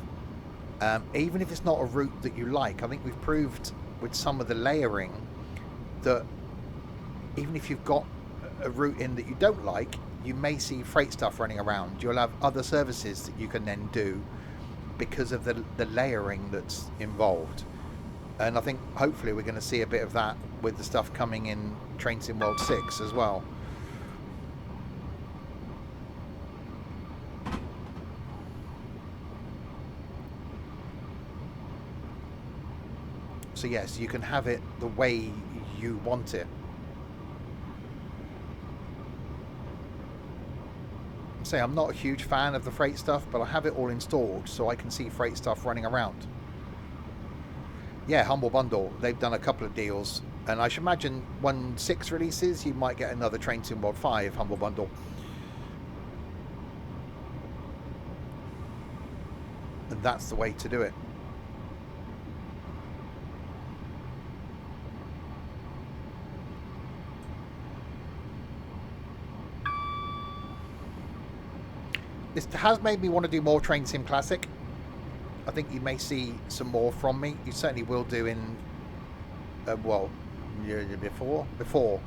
Even if it's not a route that you like. I think we've proved with some of the layering that even if you've got a route in that you don't like, you may see freight stuff running around. You'll have other services that you can then do because of the layering that's involved. And I think hopefully we're going to see a bit of that with the stuff coming in Train Sim World 6 as well. So yes, you can have it the way you want it. Say I'm not a huge fan of the freight stuff, but I have it all installed so I can see freight stuff running around. Yeah, Humble Bundle. They've done a couple of deals, and I should imagine when 6 releases, you might get another Train Sim World 5 Humble Bundle. And that's the way to do it. This has made me want to do more Train Sim Classic. I think you may see some more from me. You certainly will do in, well, before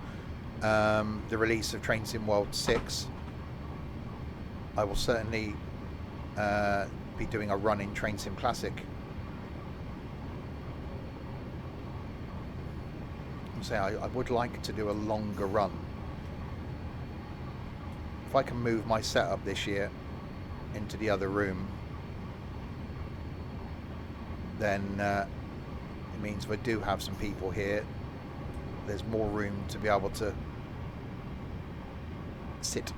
the release of Train Sim World 6. I will certainly be doing a run in Train Sim Classic. I would like to do a longer run. If I can move my setup this year into the other room, then it means if I do have some people here, there's more room to be able to sit.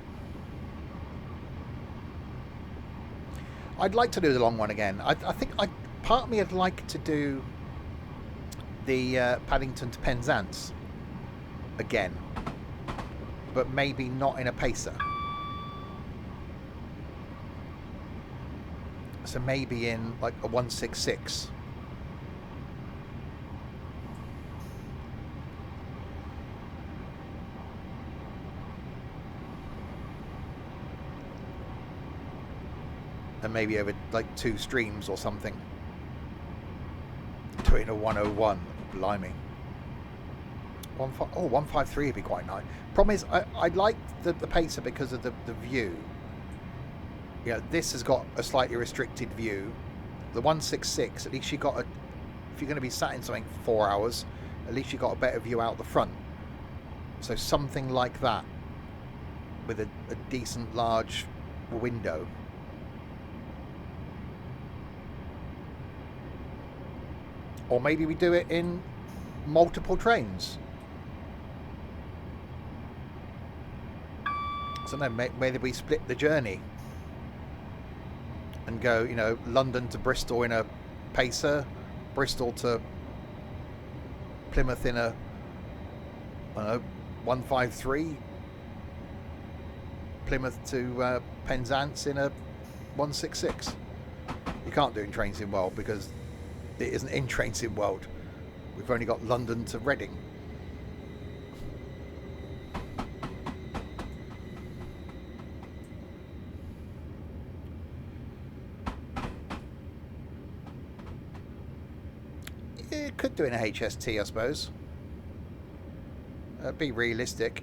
I'd like to do the long one again. I think part of me would like to do the Paddington to Penzance again, but maybe not in a pacer. So maybe in like a 166. And maybe over like 2 streams or something. Doing a 101. Blimey. 153 would be quite nice. Problem is, I like the pacer because of the view. Yeah, this has got a slightly restricted view. The 166, at least you got a. If you're going to be sat in something for 4 hours, at least you got a better view out the front. So something like that, with a decent large window. Or maybe we do it in multiple trains. So then maybe we split the journey and go, you know, London to Bristol in a pacer, Bristol to Plymouth in a, I don't know, 153, Plymouth to Penzance in a 166. You can't do it in Train Sim World because it isn't in Train Sim World. We've only got London to Reading. It could do it in a HST, I suppose. Be realistic.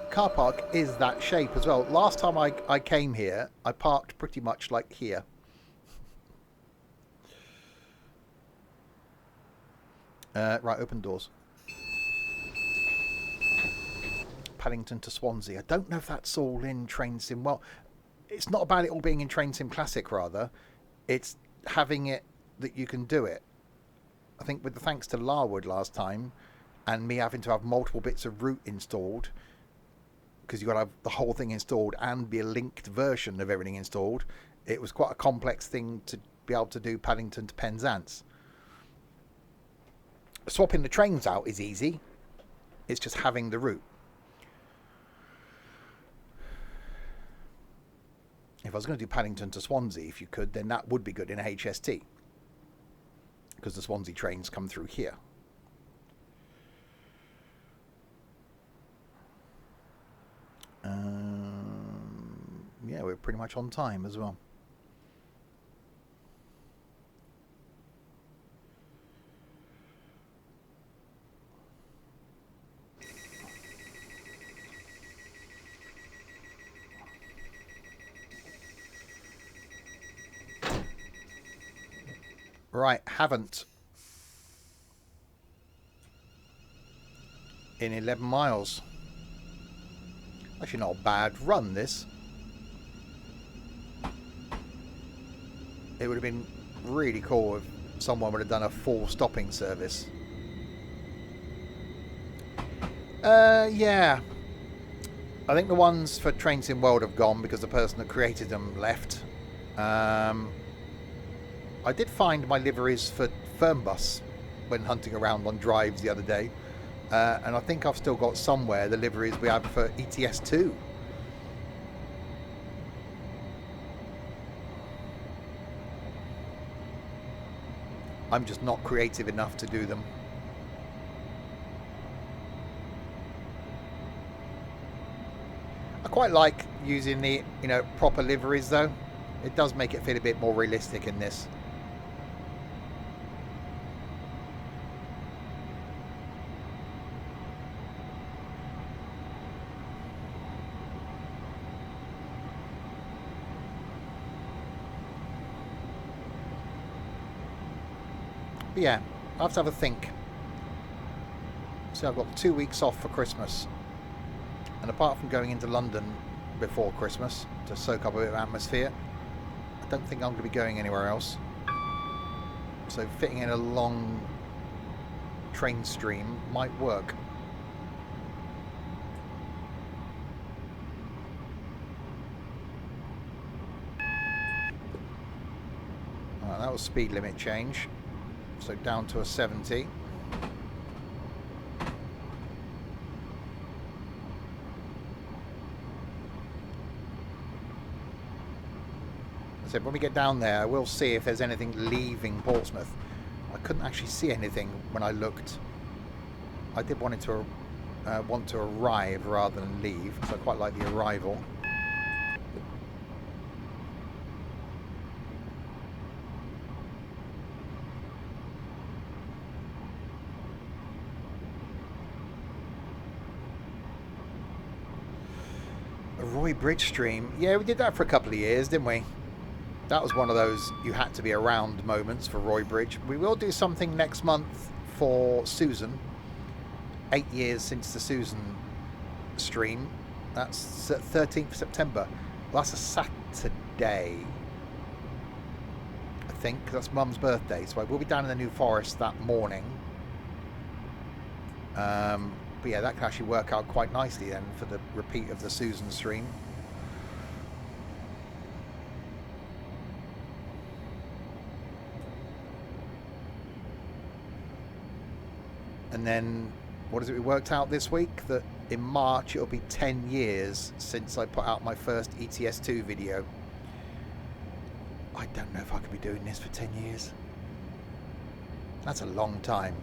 Car park is that shape as well. Last time I came here, I parked pretty much like here. Right, open doors. Paddington to Swansea. I don't know if that's all in Train Sim. Well, it's not about it all being in Train Sim Classic, rather. It's having it that you can do it. I think with the thanks to Larwood last time, and me having to have multiple bits of route installed, because you've got to have the whole thing installed and be a linked version of everything installed, it was quite a complex thing to be able to do Paddington to Penzance. Swapping the trains out is easy. It's just having the route. If I was going to do Paddington to Swansea, if you could, then that would be good in a HST. Because the Swansea trains come through here. Yeah, we're pretty much on time as well. Right, haven't. In 11 miles. Actually not a bad run, this. It would have been really cool if someone would have done a full stopping service. Yeah. I think the ones for Trains in World have gone because the person that created them left. I did find my liveries for Fernbus when hunting around on drives the other day. And I think I've still got somewhere the liveries we have for ETS2. I'm just not creative enough to do them. I quite like using the, proper liveries though. It does make it feel a bit more realistic in this. But yeah, I have to have a think. So I've got 2 weeks off for Christmas. And apart from going into London before Christmas to soak up a bit of atmosphere, I don't think I'm going to be going anywhere else. So fitting in a long train stream might work. Right, that was speed limit change. So down to a 70. So when we get down there, I will see if there's anything leaving Portsmouth. I couldn't actually see anything when I looked. I did want to arrive rather than leave, so I quite like the arrival. A Roy Bridge stream. Yeah, we did that for a couple of years, didn't we? That was one of those you had to be around moments for Roy Bridge. We will do something next month for Susan. 8 years since the Susan stream. That's 13th September. Well, that's a Saturday, I think. That's Mum's birthday. So I will be down in the New Forest that morning. But yeah, that can actually work out quite nicely then for the repeat of the Susan stream. And then, what is it we worked out this week? That in March it'll be 10 years since I put out my first ETS2 video. I don't know if I could be doing this for 10 years. That's a long time.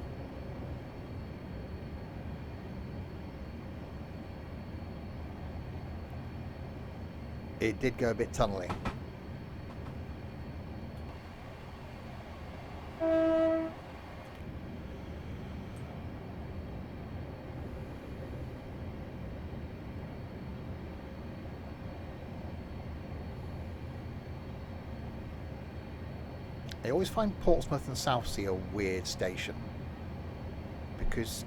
It did go a bit tunneling. I always find Portsmouth and Southsea a weird station because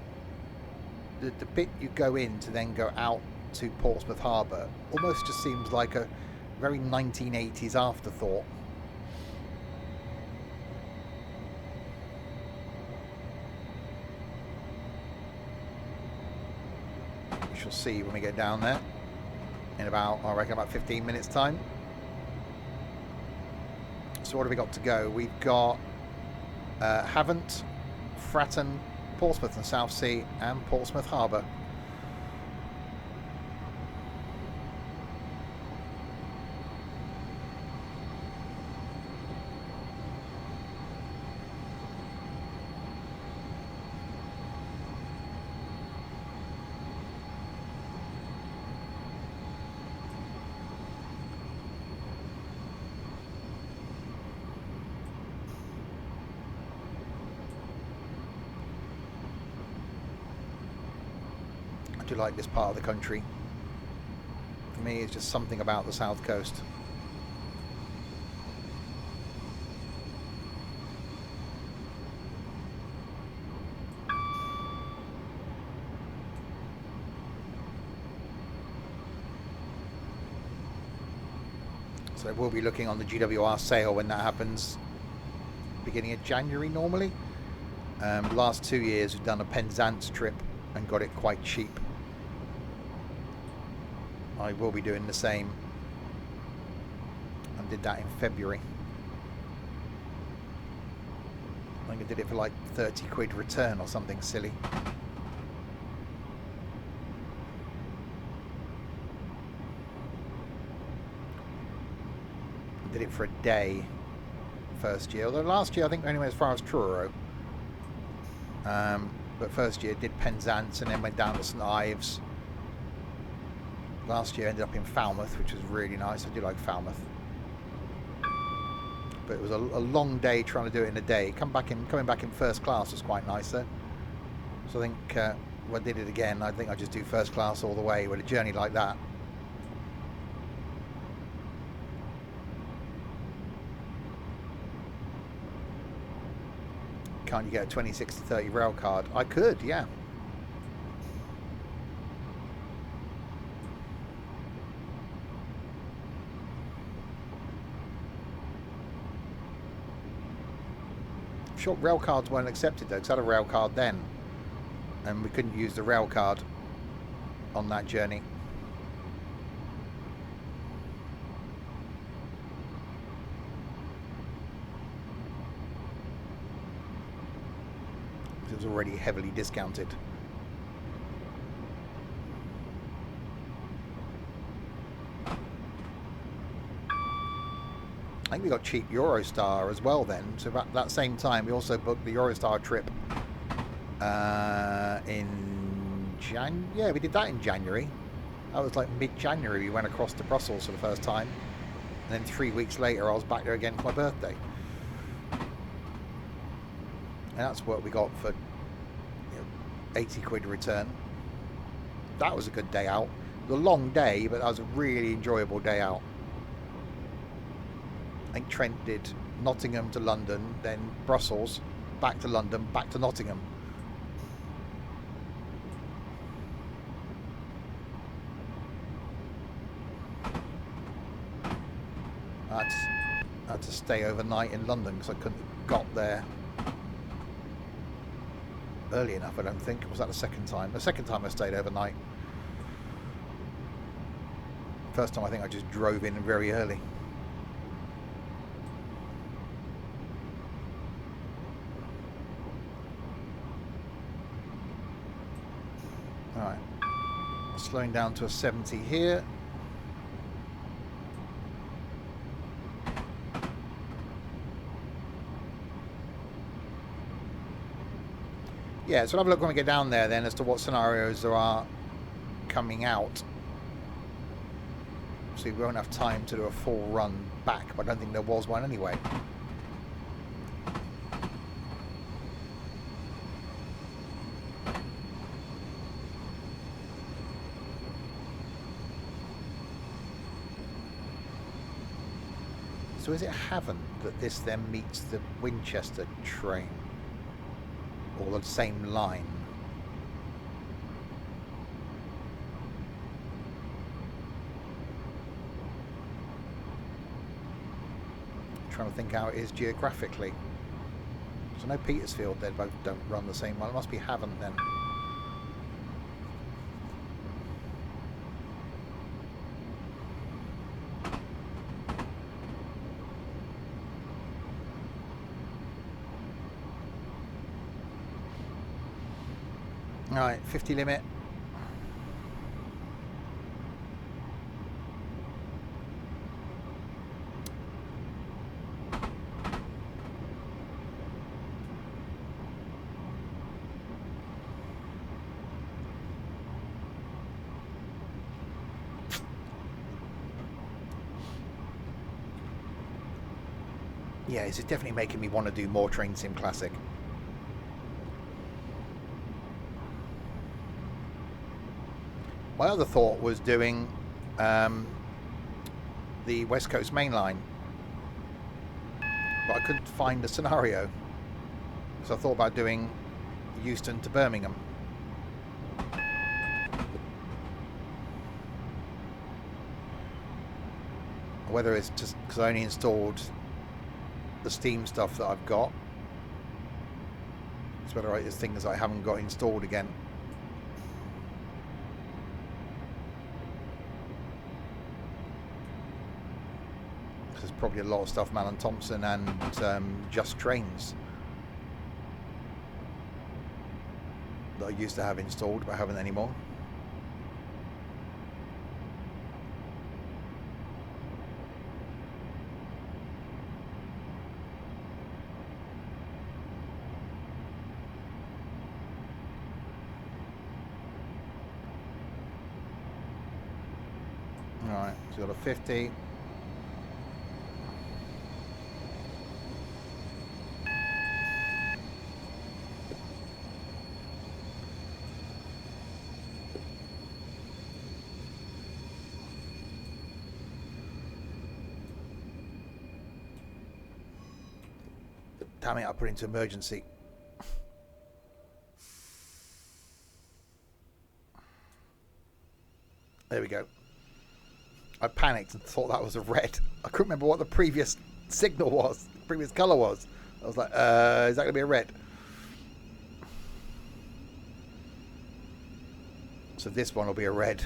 the bit you go in to then go out to Portsmouth Harbour almost just seems like a very 1980s afterthought. We shall see when we get down there in about, I reckon, about 15 minutes time. So what have we got to go? We've got Havant, Fratton, Portsmouth and Southsea, and Portsmouth Harbour. I do like this part of the country. For me, it's just something about the south coast. So we'll be looking on the GWR sale when that happens, beginning of January normally. Last 2 years we've done a Penzance trip and got it quite cheap. I will be doing the same. I did that in February. I think I did it for like 30 quid return or something silly. I did it for a day first year, although last year I think we only went as far as Truro. But first year did Penzance and then went down to St Ives. Last year ended up in Falmouth, which was really nice. I do like Falmouth. But it was a long day trying to do it in a day. Coming back in first class was quite nice though. So I think if I did it again, I think I'd just do first class all the way with a journey like that. Can't you get a 2060-30 rail card? I could, yeah. I'm sure rail cards weren't accepted though, because I had a rail card then, and we couldn't use the rail card on that journey. It was already heavily discounted. I think we got cheap Eurostar as well then. So at that same time, we also booked the Eurostar trip yeah, we did that in January. That was like mid-January. We went across to Brussels for the first time, and then 3 weeks later, I was back there again for my birthday. And that's what we got for 80 quid return. That was a good day out. It was a long day, but that was a really enjoyable day out. I think Trent did Nottingham to London, then Brussels, back to London, back to Nottingham. I had to stay overnight in London because I couldn't have got there early enough, I don't think. Was that the second time? The second time I stayed overnight. First time I think I just drove in very early. Alright. Slowing down to a 70 here. Yeah, so we'll have a look when we get down there then as to what scenarios there are coming out. So we won't have time to do a full run back, but I don't think there was one anyway. So is it Havant that this then meets the Winchester train? Or the same line? I'm trying to think how it is geographically. So I know Petersfield, they both don't run the same one. It must be Havant then. Alright, 50 limit. Yeah, this is definitely making me want to do more Train Sim Classic. My other thought was doing the West Coast Main Line, but I couldn't find a scenario, so I thought about doing Euston to Birmingham. Whether it's just because I only installed the Steam stuff that I've got. It's whether it's things I haven't got installed again. There's probably a lot of stuff Malin Thompson and Just Trains that I used to have installed but I haven't anymore. Alright, so we've got a 50. Damn it, I put it into emergency. There we go. I panicked and thought that was a red. I couldn't remember what the previous signal was, the previous colour was. I was like, is that going to be a red? So this one will be a red.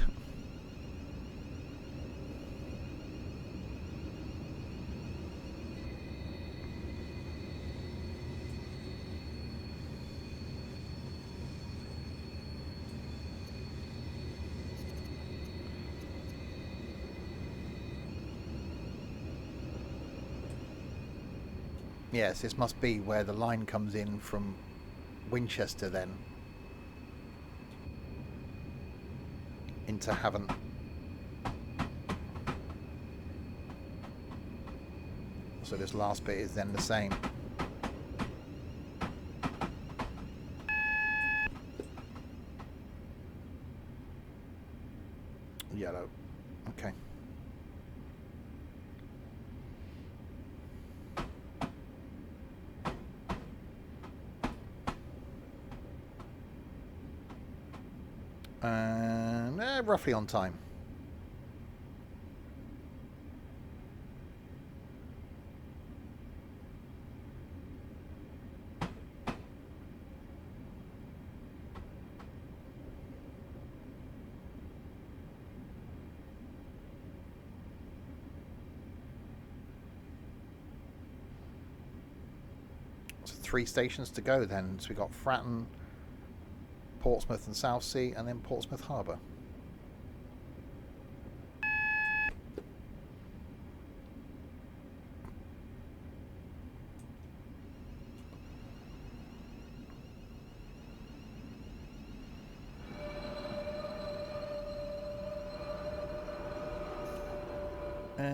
Yes, this must be where the line comes in from Winchester then into Havant. So this last bit is then the same. Yellow. Okay. And roughly on time. So 3 stations to go then. So we got Fratton, Portsmouth and Southsea, and then Portsmouth Harbour. And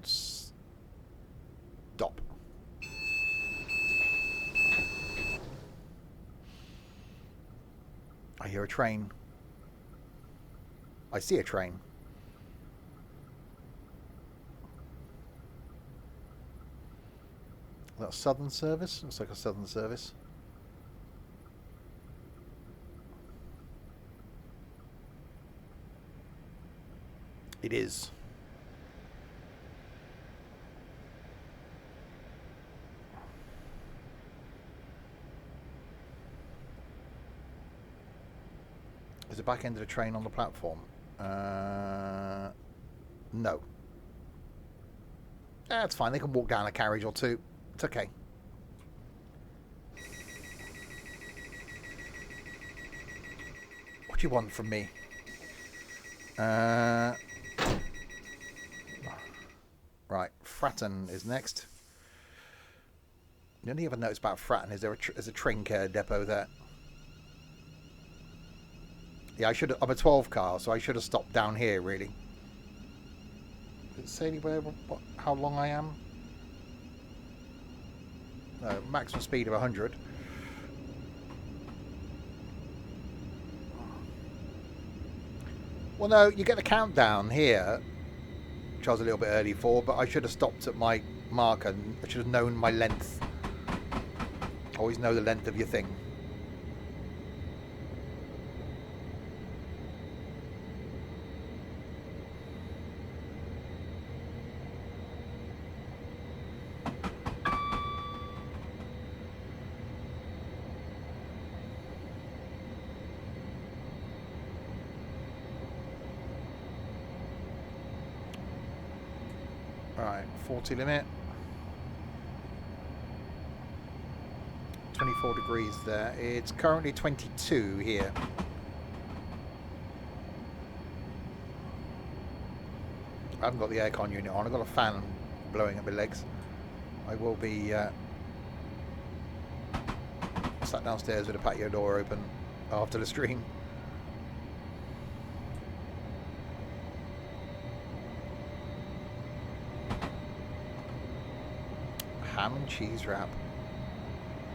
stop. I hear a train. I see a train. Is that a Southern service? Looks like a Southern service. It is. Is the back end of the train on the platform? No. That's fine. They can walk down a carriage or two. It's okay. What do you want from me? Right, Fratton is next. The only other notice about Fratton is there's a train care depot there. Yeah, I'm a 12 car, so I should have stopped down here, really. Does it say anywhere how long I am? No, maximum speed of 100. Well, no, you get the countdown here, which I was a little bit early for, but I should have stopped at my marker. I should have known my length. Always know the length of your thing. Right, 40 limit. 24 degrees there. It's currently 22 here. I haven't got the aircon unit on. I've got a fan blowing at my legs. I will be sat downstairs with a patio door open after the stream. Ham and cheese wrap.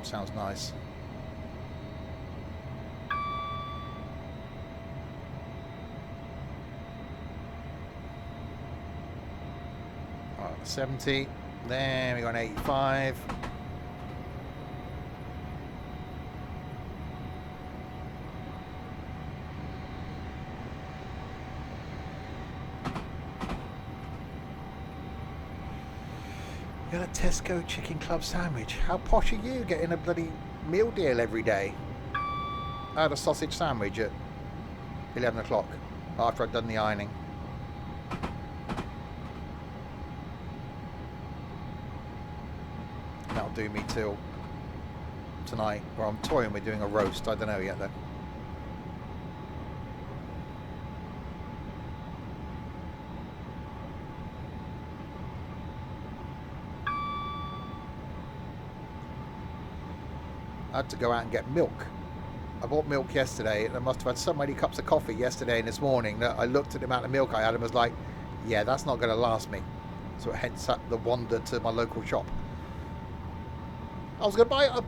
Sounds nice. Right, 70. Then we got an 85. You got a Tesco chicken club sandwich. How posh are you getting a bloody meal deal every day? I had a sausage sandwich at 11 o'clock after I'd done the ironing. That'll do me till tonight, where I'm toying with doing a roast. I don't know yet though. I had to go out and get milk. I bought milk yesterday and I must have had so many cups of coffee yesterday and this morning that I looked at the amount of milk I had and was like, yeah, that's not going to last me. So hence the wander to my local shop. I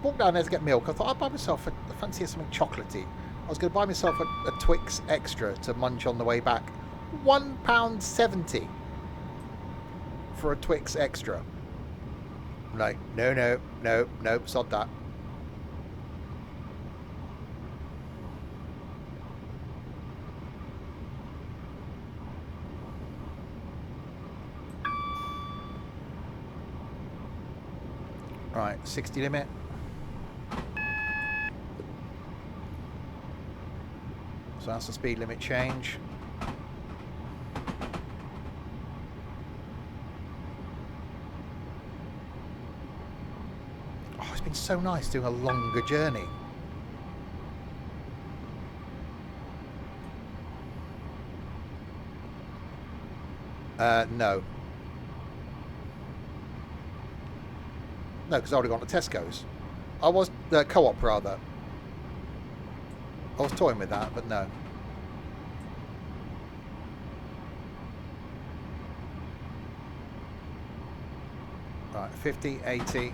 walked down there to get milk. I thought I'd buy myself I fancy something chocolatey. I was going to buy myself a Twix extra to munch on the way back. £1.70 for a Twix extra. I'm like, no, sod that. Right, 60 limit. So that's the speed limit change. Oh, it's been so nice doing a longer journey. No. No, because I already gone to Tesco's. I was Co-op rather. I was toying with that, but no. Right, 50, 80.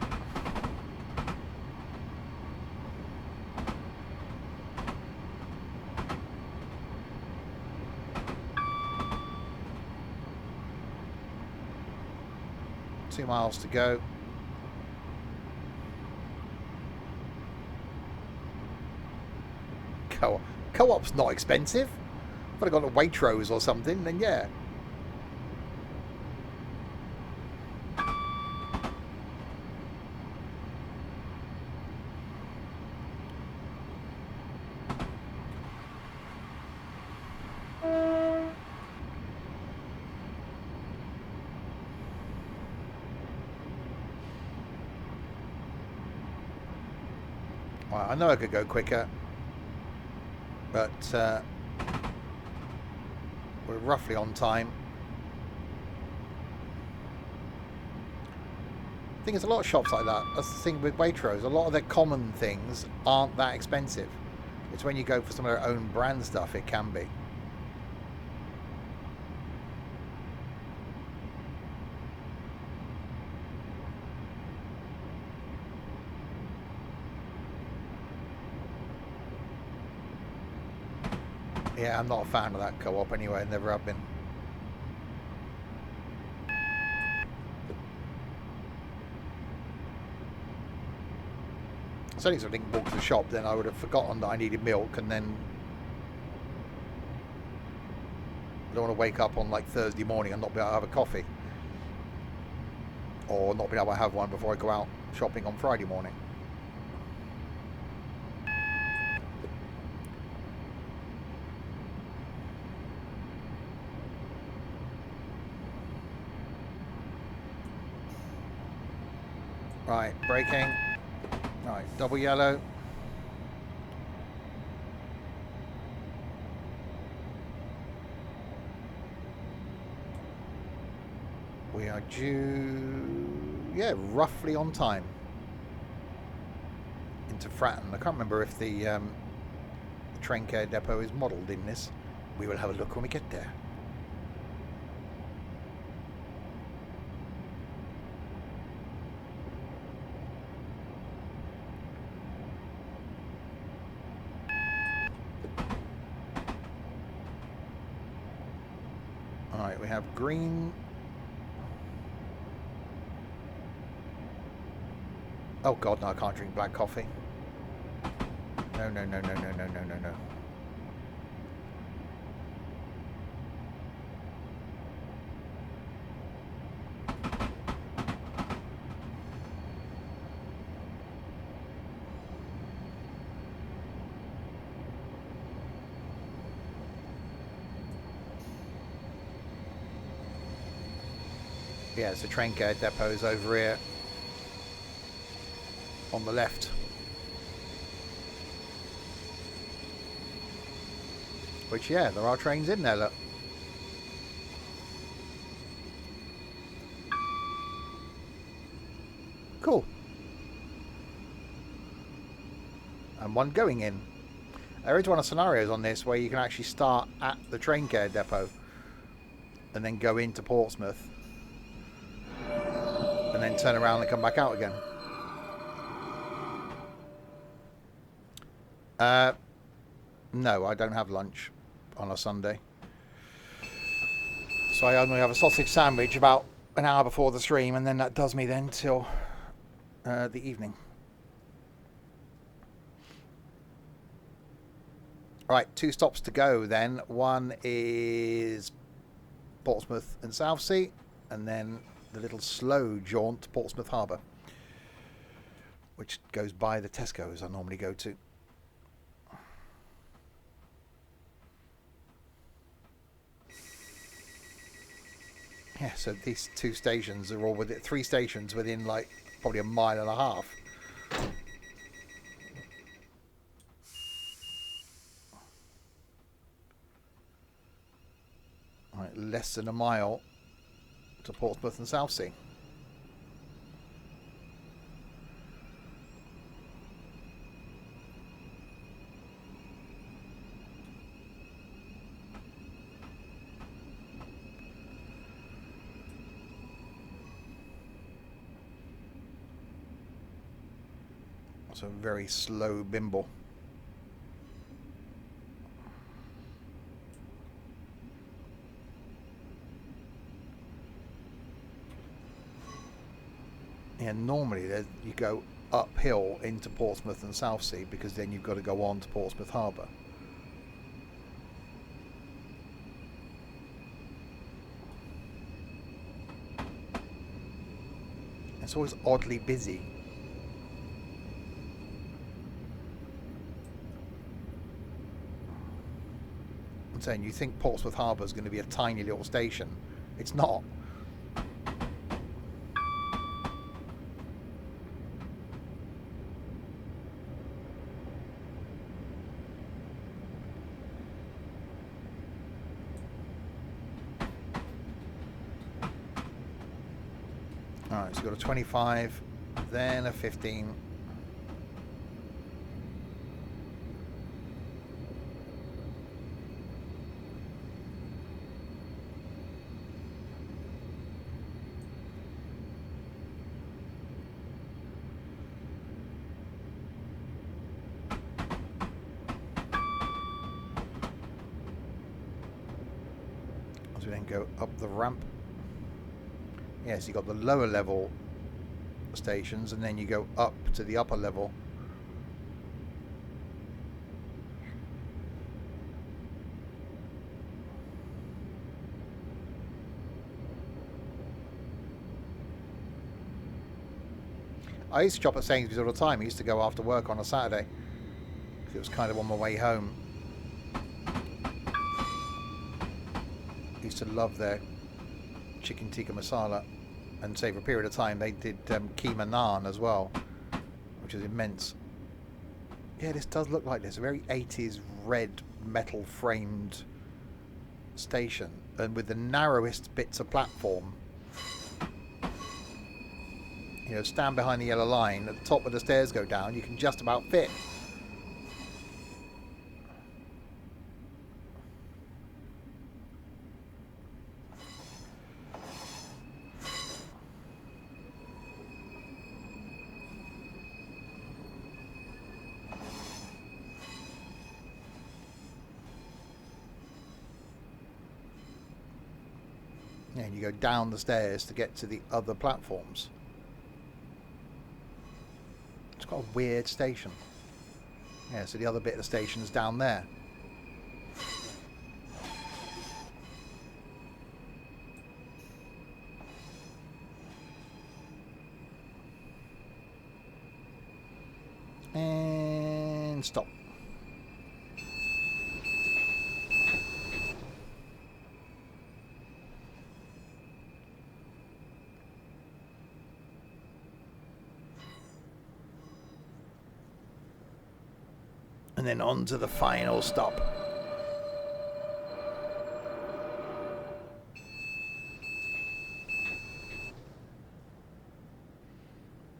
Two miles to go. Co-op's not expensive. If I'd gone to Waitrose or something, then yeah. Well, I know I could go quicker. But we're roughly on time. I think there's a lot of shops like that. That's the thing with Waitrose. A lot of their common things aren't that expensive. It's when you go for some of their own brand stuff it can be. Yeah, I'm not a fan of that Co-op anyway, never have been. Certainly if I didn't walk to the shop, then I would have forgotten that I needed milk, and then I don't want to wake up on like Thursday morning and not be able to have a coffee. Or not be able to have one before I go out shopping on Friday morning. Right, braking. Right, double yellow. We are due, yeah, roughly on time into Fratton. I can't remember if the train care depot is modelled in this. We will have a look when we get there. Alright, we have green. Oh god, no, I can't drink black coffee. No, no, no, no, no, no, no, no, no. Yeah, so train care depot's over here on the left. Which, yeah, there are trains in there, look. Cool. And one going in. There is one of the scenarios on this where you can actually start at the train care depot and then go into Portsmouth and then turn around and come back out again. No, I don't have lunch on a Sunday. So I only have a sausage sandwich about an hour before the stream, and then that does me then till the evening. Right, 2 stops to go then. One is Portsmouth and Southsea, and then the little slow jaunt to Portsmouth Harbour, which goes by the Tesco's I normally go to. Yeah, so these 2 stations are all with it. 3 stations within like probably a mile and a half. Right, less than a mile to Portsmouth and Southsea. So very slow bimble. Yeah, normally you go uphill into Portsmouth and Southsea because then you've got to go on to Portsmouth Harbour. It's always oddly busy. I'm saying, you think Portsmouth Harbour is going to be a tiny little station. It's not. Alright, so you've got a 25, then a 15. As we then go up the ramp. Yes, you've got the lower level stations and then you go up to the upper level. I used to shop at Sainsbury's all the time. I used to go after work on a Saturday because it was kind of on my way home. I used to love their chicken tikka masala. And say for a period of time they did Kima Nan as well, which is immense. Yeah, this does look like this. A very 80s red metal framed station, and with the narrowest bits of platform. You know, stand behind the yellow line, at the top of the stairs go down, you can just about fit. And you go down the stairs to get to the other platforms. It's quite a weird station. Yeah, so the other bit of the station's down there. And stop. And then on to the final stop.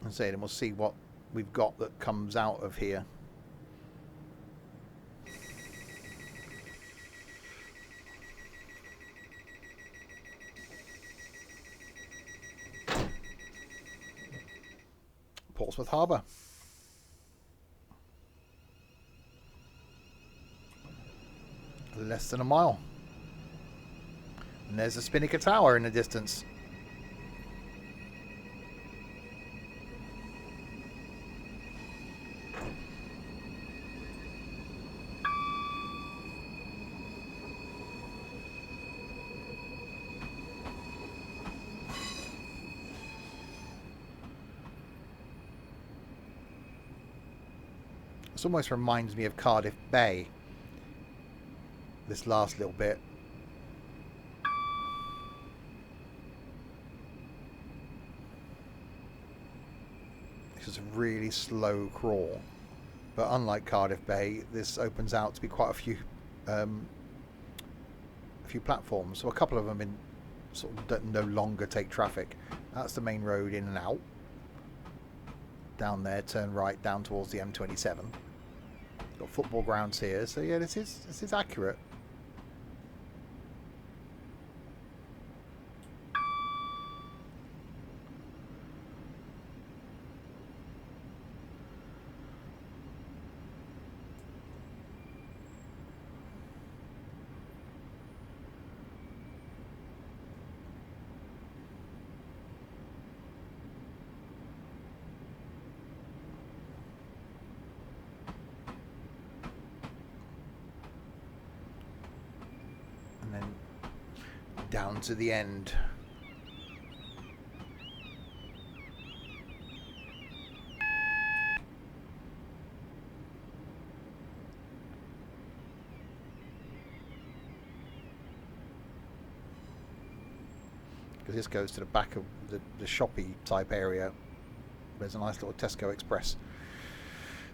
And so then we'll see what we've got that comes out of here. Portsmouth Harbour. Less than a mile. And there's a Spinnaker Tower in the distance. This almost reminds me of Cardiff Bay. This last little bit. This is a really slow crawl, but unlike Cardiff Bay, this opens out to be quite a few platforms. So a couple of them in sort of no longer take traffic. That's the main road in and out. Down there, turn right down towards the M27. Got football grounds here, so yeah, this is accurate. Down to the end. Because this goes to the back of the shoppy type area. There's a nice little Tesco Express.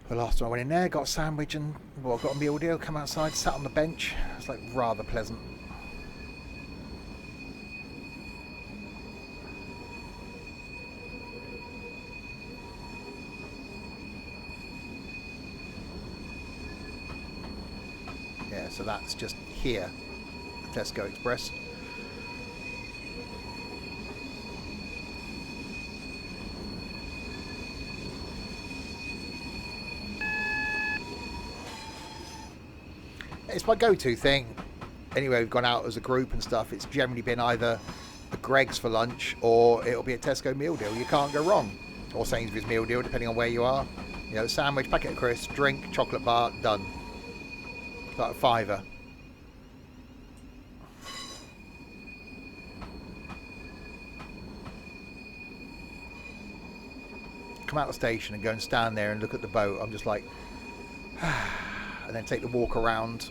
The last time I went in there, got a sandwich and got a meal deal, come outside, sat on the bench. It's like rather pleasant. Yeah, so that's just here, the Tesco Express. It's my go-to thing. Anyway, we've gone out as a group and stuff. It's generally been either a Greggs for lunch or it'll be a Tesco meal deal. You can't go wrong. Or Sainsbury's meal deal, depending on where you are. You know, sandwich, packet of crisps, drink, chocolate bar, done. It's like a £5. Come out of the station and go and stand there and look at the boat. I'm just like, and then take the walk around.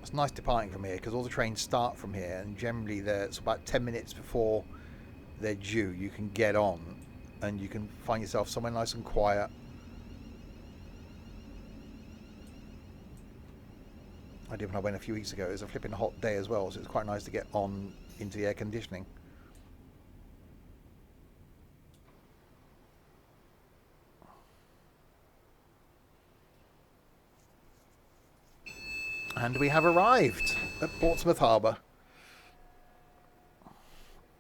It's nice departing from here because all the trains start from here, and generally it's about 10 minutes before they're due. You can get on and you can find yourself somewhere nice and quiet. I did when I went a few weeks ago. It was a flipping hot day as well, so it's quite nice to get on into the air conditioning. And we have arrived at Portsmouth Harbour.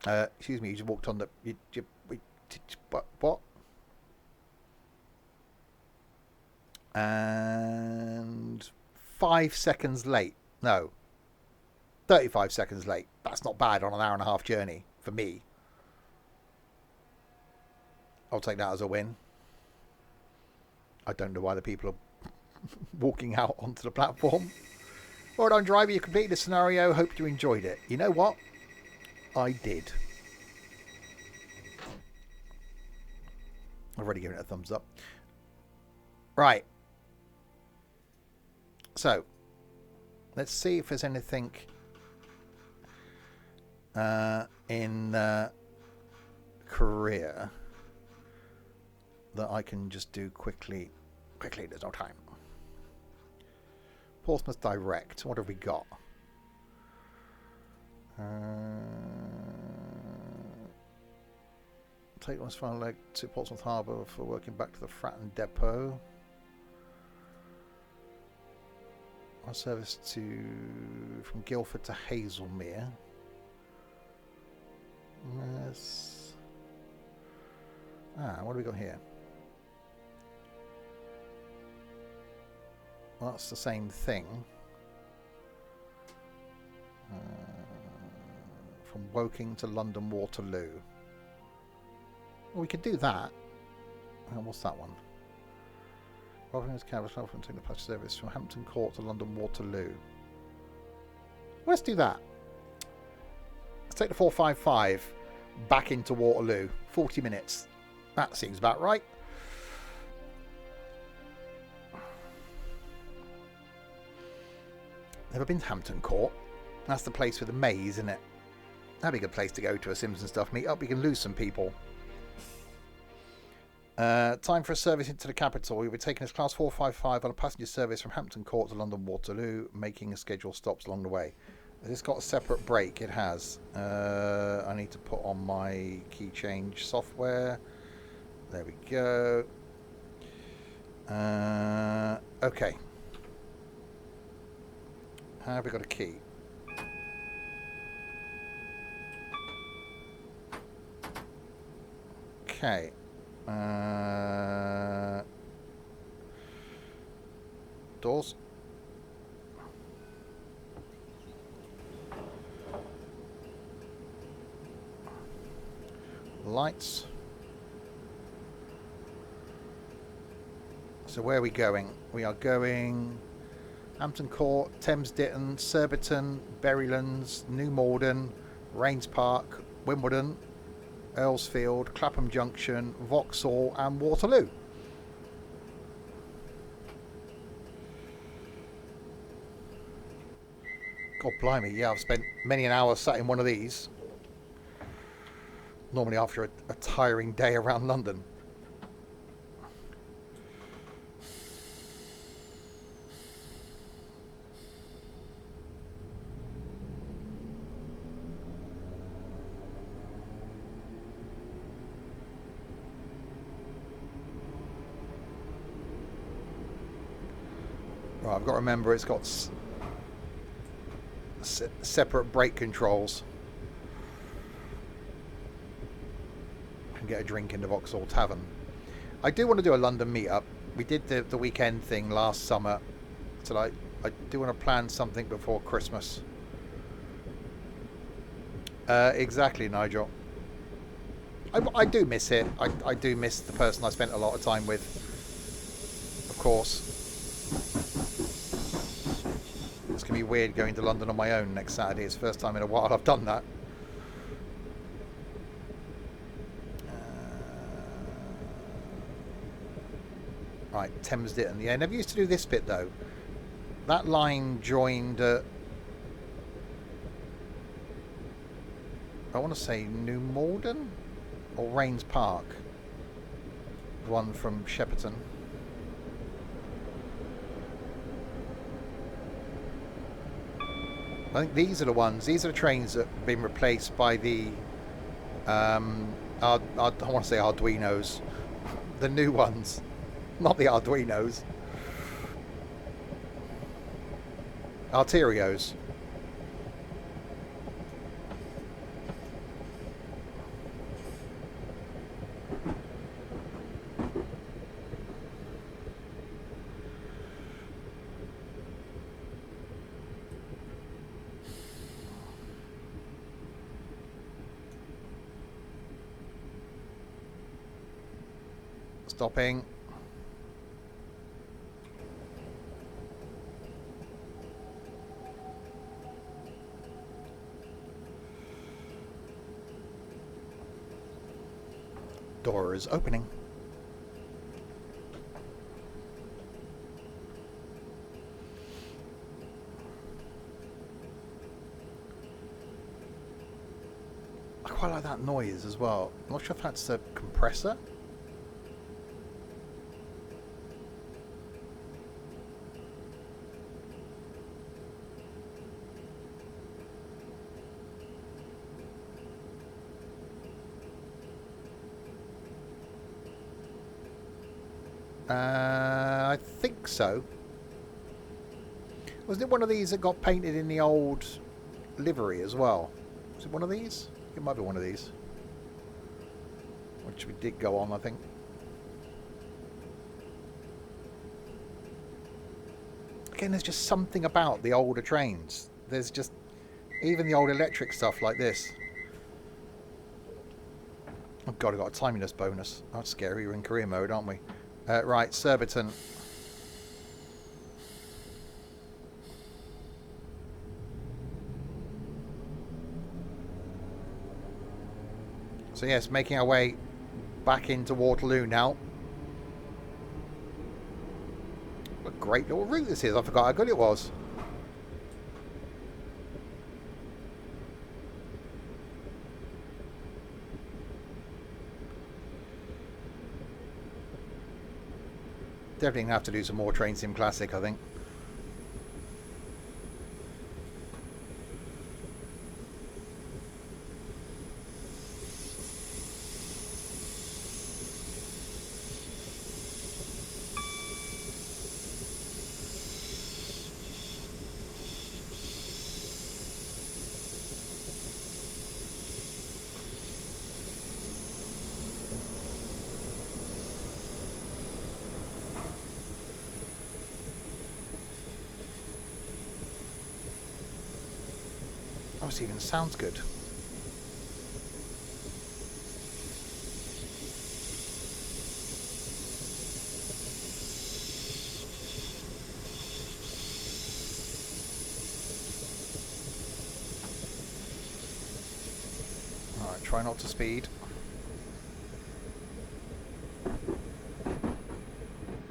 Excuse me, you just walked on the... what? And 5 seconds late. No. 35 seconds late. That's not bad on an hour and a half journey for me. I'll take that as a win. I don't know why the people are walking out onto the platform. Well done, driver. You completed the scenario. Hope you enjoyed it. You know what? I did. I've already given it a thumbs up. Right. So, let's see if there's anything in career that I can just do quickly. Quickly, there's no time. Portsmouth Direct. What have we got? Take one's final leg to Portsmouth Harbour for working back to the Fratton Depot. Our service from Guildford to Hazelmere. Yes. What do we got here? Well, that's the same thing. From Woking to London Waterloo. Well, we could do that. What's that one? Robin's Cabin from taking the passenger service from Hampton Court to London Waterloo. Well, let's do that. Let's take the 455 back into Waterloo. 40 minutes. That seems about right. Never been to Hampton Court. That's the place with the maze, isn't it? That'd be a good place to go to a Simpson stuff meet up. We can lose some people. Time for a service into the capital. You'll be taking us class 455 on a passenger service from Hampton Court to London Waterloo, making a scheduled stops along the way. Has this got a separate break? It has. I need to put on my key change software. There we go. Okay. Have we got a key? Okay. Doors. Lights. So where are we going? We are going Hampton Court, Thames Ditton, Surbiton, Berrylands, New Malden, Rains Park, Wimbledon, Earlsfield, Clapham Junction, Vauxhall and Waterloo. God blimey, yeah, I've spent many an hour sat in one of these. Normally after a tiring day around London. Right, I've got to remember it's got separate brake controls. And get a drink in the Vauxhall Tavern. I do want to do a London meetup. We did the weekend thing last summer, so I do want to plan something before Christmas. Exactly, Nigel. I do miss it. I do miss the person I spent a lot of time with, of course. It's going to be weird going to London on my own next Saturday. It's the first time in a while I've done that. Right, Thames Ditton. Yeah, never used to do this bit though. That line joined at I want to say New Malden or Rains Park. The one from Shepperton. I think these are the ones. These are the trains that have been replaced by the I want to say Arduinos, the new ones, not the Arduinos. Arterios. Stopping. Door is opening. I quite like that noise as well. I'm not sure if that's a compressor. I think so. Wasn't it one of these that got painted in the old livery as well? Was it one of these? It might be one of these. Which we did go on, I think. Again, there's just something about the older trains. There's just... even the old electric stuff like this. Oh god, I got a timeliness bonus. That's scary. We're in career mode, aren't we? Right, Surbiton. So yes, making our way back into Waterloo now. What a great little route this is. I forgot how good it was. Definitely gonna have to do some more Train Sim Classic, I think. Oh, this even sounds good. Alright, try not to speed.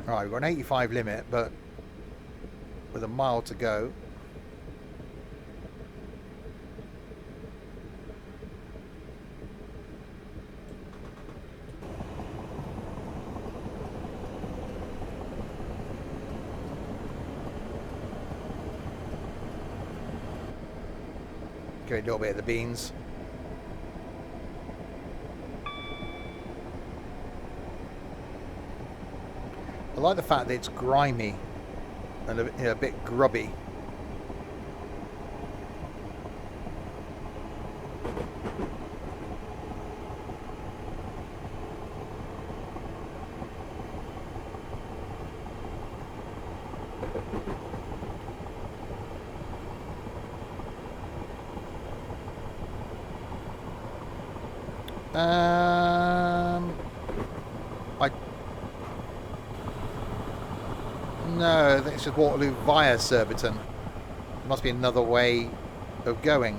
Alright, we've got an 85 limit, but with a mile to go. Give it a little bit of the beans. I like the fact that it's grimy and a bit grubby. No, I think it's just Waterloo via Surbiton. There must be another way of going.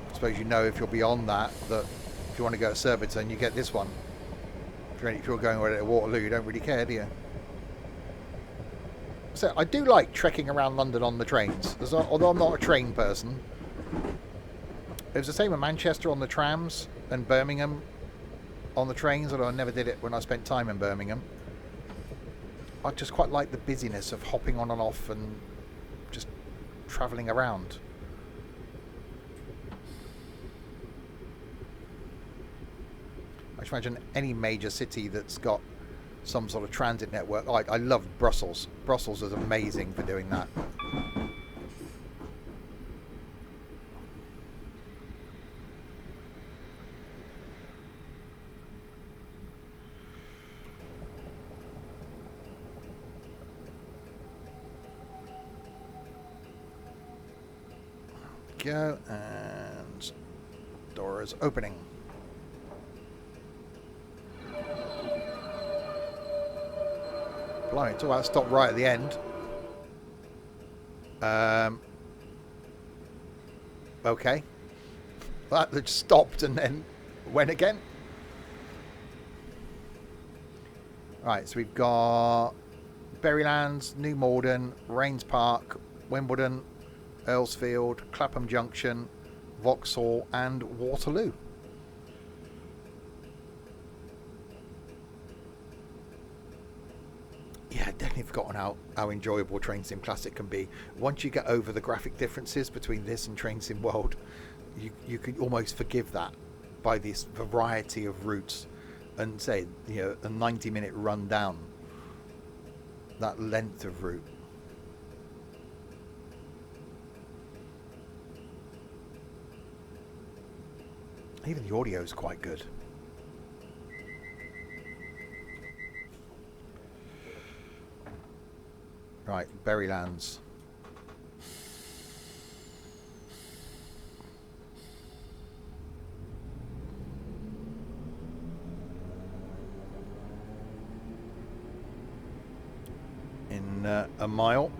I suppose you know if you're beyond that if you want to go to Surbiton, you get this one. If you're going right at Waterloo, you don't really care, do you? said, I do like trekking around London on the trains. Although I'm not a train person. It was the same in Manchester on the trams and Birmingham on the trains, although I never did it when I spent time in Birmingham. I just quite like the busyness of hopping on and off and just travelling around. I should imagine any major city that's got some sort of transit network. Like, I love Brussels. Brussels is amazing for doing that. Go, and door is opening. Blimey, talk about stop right at the end. Okay. That just stopped and then went again. Right, so we've got Berrylands, New Malden, Rains Park, Wimbledon, Earlsfield, Clapham Junction, Vauxhall and Waterloo. Yeah, definitely forgotten how enjoyable Train Sim Classic can be. Once you get over the graphic differences between this and Train Sim World, you can almost forgive that by this variety of routes and say, you know, a 90-minute run down that length of route. Even the audio is quite good. Right, Berrylands. In a mile.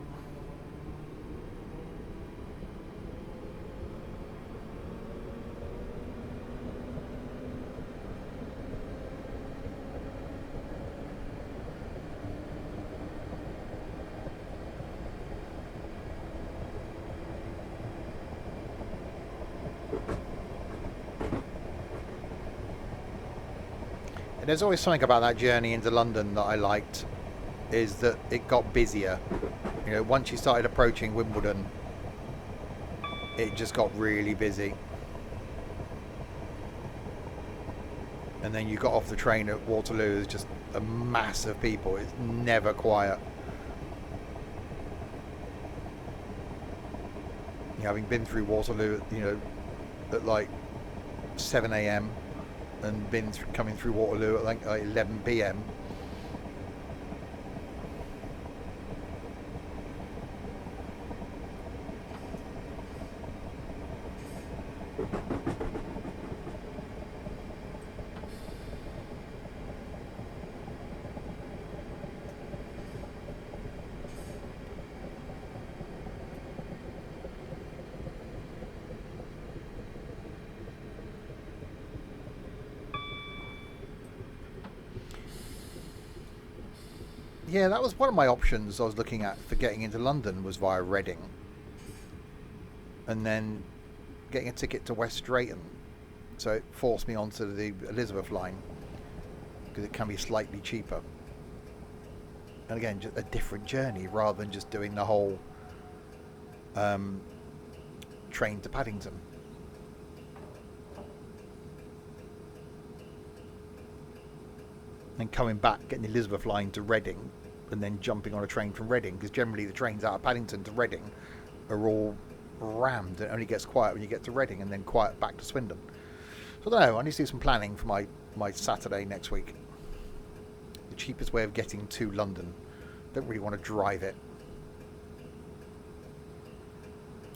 And there's always something about that journey into London that I liked, is that it got busier. You know, once you started approaching Wimbledon, it just got really busy. And then you got off the train at Waterloo, there's just a mass of people. It's never quiet. You know, having been through Waterloo, you know, at like 7 a.m. and been coming through Waterloo at like 11 p.m. Yeah, that was one of my options I was looking at for getting into London, was via Reading. And then getting a ticket to West Drayton. So it forced me onto the Elizabeth line, because it can be slightly cheaper. And again, just a different journey rather than just doing the whole train to Paddington. And coming back, getting the Elizabeth line to Reading, and then jumping on a train from Reading, because generally the trains out of Paddington to Reading are all rammed, and it only gets quiet when you get to Reading, and then quiet back to Swindon. So I don't know, I need to do some planning for my Saturday next week. The cheapest way of getting to London. Don't really want to drive it,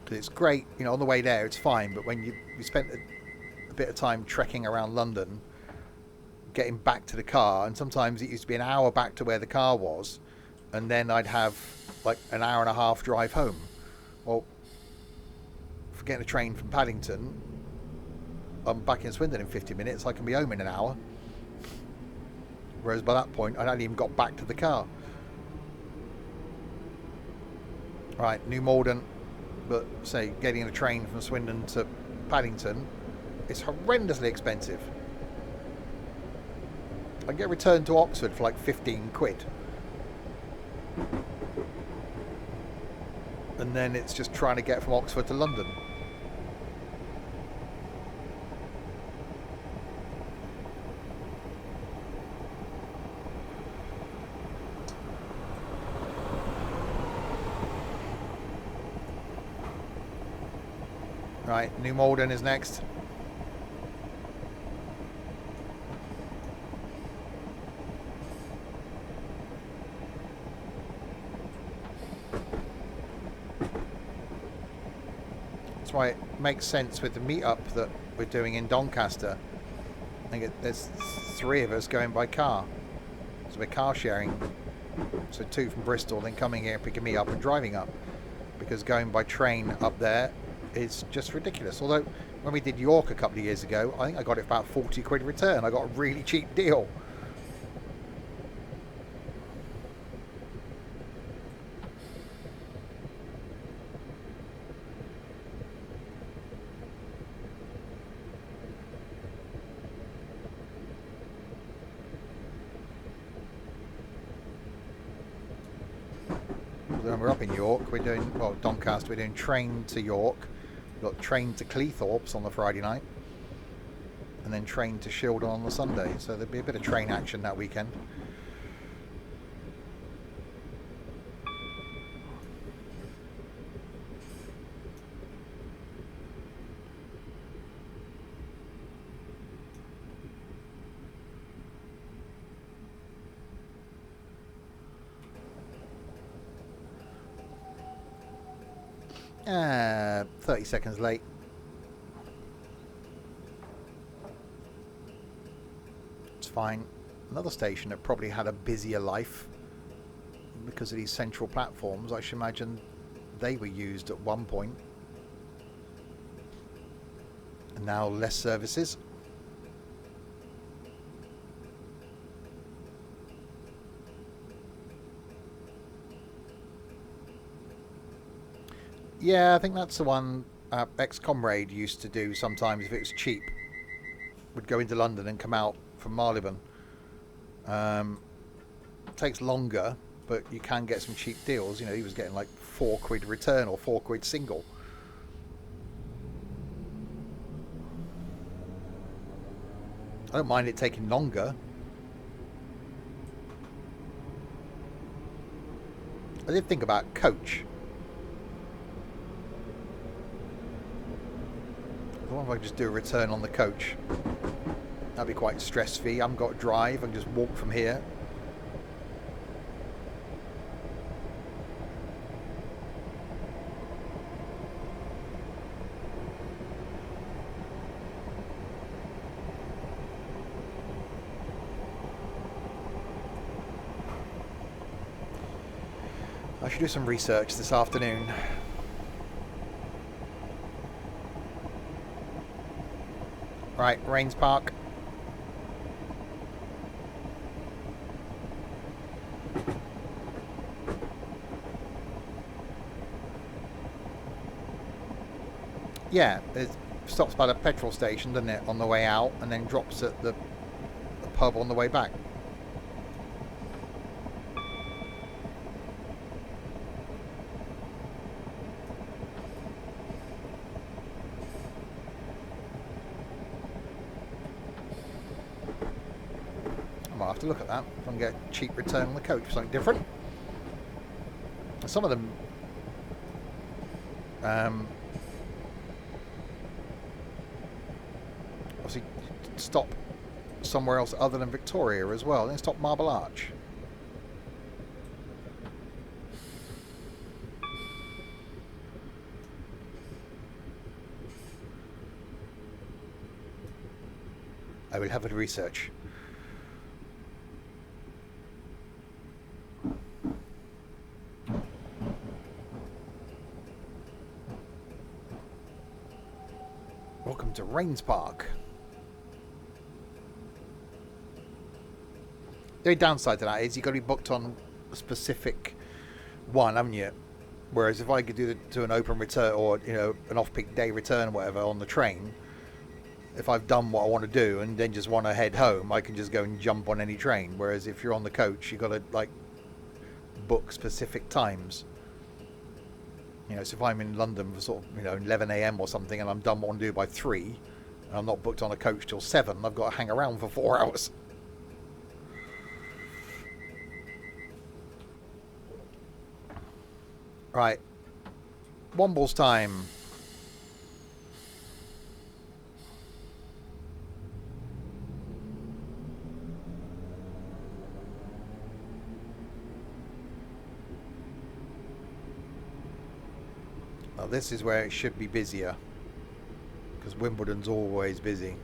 because it's great, you know, on the way there it's fine, but when you spent a bit of time trekking around London, getting back to the car, and sometimes it used to be an hour back to where the car was, and then I'd have like an hour and a half drive home. Well, for getting a train from Paddington, I'm back in Swindon in 50 minutes, I can be home in an hour. Whereas by that point, I hadn't even got back to the car. Right, New Malden, but say getting a train from Swindon to Paddington is horrendously expensive. I can get returned to Oxford for like 15 quid. And then it's just trying to get from Oxford to London. Right, New Malden is next. That's why it makes sense with the meetup that we're doing in Doncaster. I think there's 3 of us going by car. So we're car sharing. So 2 from Bristol, then coming here, picking me up and driving up. Because going by train up there is just ridiculous. Although when we did York a couple of years ago, I think I got it for about 40 quid return. I got a really cheap deal. When we're up in York, we're doing, well, Doncaster, we're doing train to York. We've got train to Cleethorpes on the Friday night. And then train to Shildon on the Sunday. So there'll be a bit of train action that weekend. Ah, 30 seconds late. It's fine. Another station that probably had a busier life because of these central platforms. I should imagine they were used at one point. And now less services. Yeah, I think that's the one ex-comrade used to do sometimes if it was cheap. Would go into London and come out from Marylebone. Takes longer, but you can get some cheap deals. You know, he was getting like 4 quid return or 4 quid single. I don't mind it taking longer. I did think about coach. I wonder if I could just do a return on the coach. That'd be quite stress-free. I haven't got to drive. I can just walk from here. I should do some research this afternoon. Right, Rains Park. Yeah, it stops by the petrol station, doesn't it, on the way out, and then drops at the pub on the way back. I'll have to look at that if I can get a cheap return on the coach for something different. Some of them obviously stop somewhere else other than Victoria as well. They stop Marble Arch. I will have a research. Welcome to Rains Park. The only downside to that is you've got to be booked on a specific one, haven't you? Whereas if I could do an open return or an off-peak day return, or whatever, on the train, if I've done what I want to do and then just want to head home, I can just go and jump on any train. Whereas if you're on the coach, you've got to like book specific times. So if I'm in London for sort of 11 a.m. or something, and I'm done what I want to do by 3, and I'm not booked on a coach till 7, I've got to hang around for 4 hours. Right, Womble's time. Well, this is where it should be busier, because Wimbledon's always busy.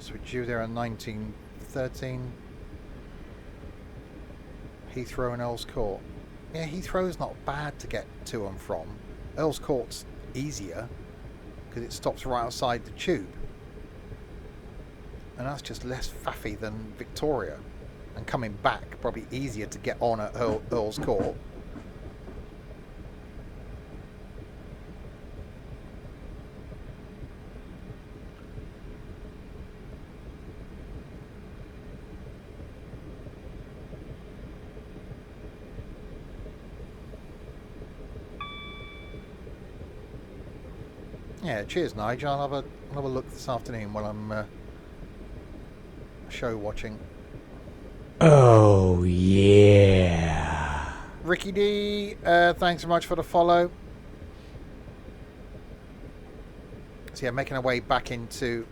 So we're due there in 1913. Heathrow and Earls Court. Yeah, Heathrow's not bad to get to and from. Earls Court's easier because it stops right outside the tube. And that's just less faffy than Victoria. And coming back, probably easier to get on at Earls Court. Yeah, cheers, Nigel. I'll have a look this afternoon while I'm show watching. Oh yeah. Ricky D, thanks so much for the follow. So yeah, making our way back into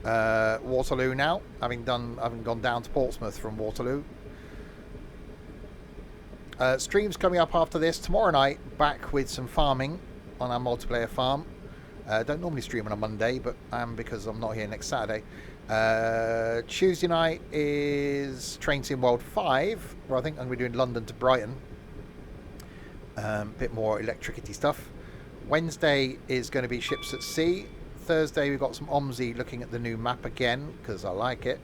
Waterloo now, having gone down to Portsmouth from Waterloo. Streams coming up after this tomorrow night. Back with some farming on our multiplayer farm. Don't normally stream on a Monday, but I am because I'm not here next Saturday. Tuesday night is Train Sim World 5, where I think I'm going to be doing London to Brighton. Bit more electricity stuff. Wednesday is going to be Ships at Sea. Thursday we've got some OMSI looking at the new map again, because I like it.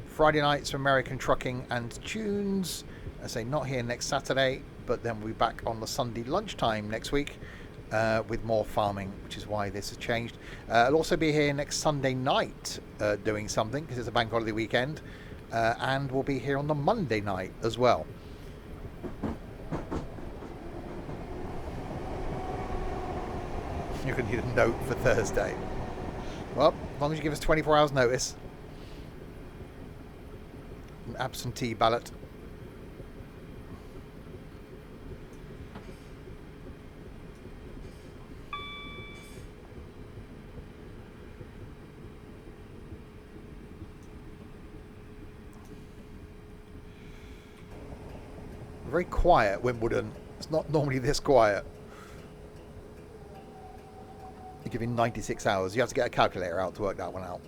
Friday night's American Trucking and Tunes. I say not here next Saturday, but then we'll be back on the Sunday lunchtime next week. With more farming, which is why this has changed. I'll also be here next Sunday night doing something because it's a bank holiday weekend, and we'll be here on the Monday night as well. You're going to need a note for Thursday. Well, as long as you give us 24 hours notice. An absentee ballot. Very quiet, Wimbledon. It's not normally this quiet. You're giving 96 hours. You have to get a calculator out to work that one out.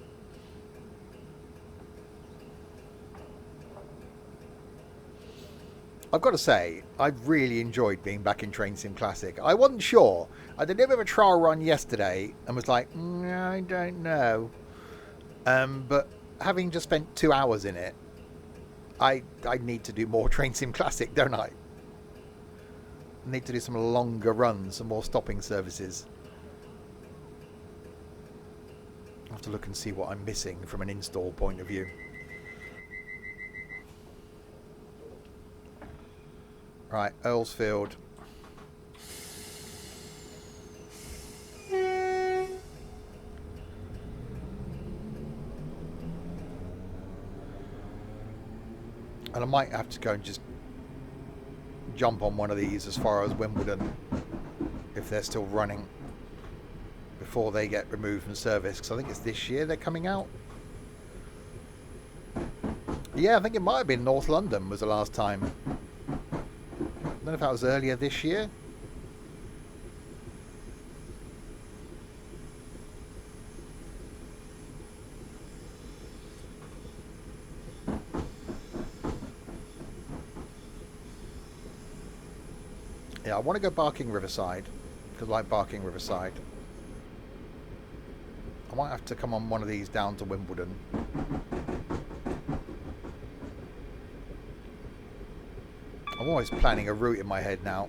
I've got to say, I've really enjoyed being back in Train Sim Classic. I wasn't sure. I did a bit of a trial run yesterday and was like, I don't know. But having just spent 2 hours in it, I need to do more Train Sim Classic, don't I? I need to do some longer runs, some more stopping services. I'll have to look and see what I'm missing from an install point of view. Right, Earlsfield. And I might have to go and just jump on one of these as far as Wimbledon, if they're still running, before they get removed from service, because I think it's this year they're coming out. Yeah, I think it might have been North London was the last time. I don't know if that was earlier this year. Yeah, I want to go Barking Riverside, because I like Barking Riverside. I might have to come on one of these down to Wimbledon. I'm always planning a route in my head now.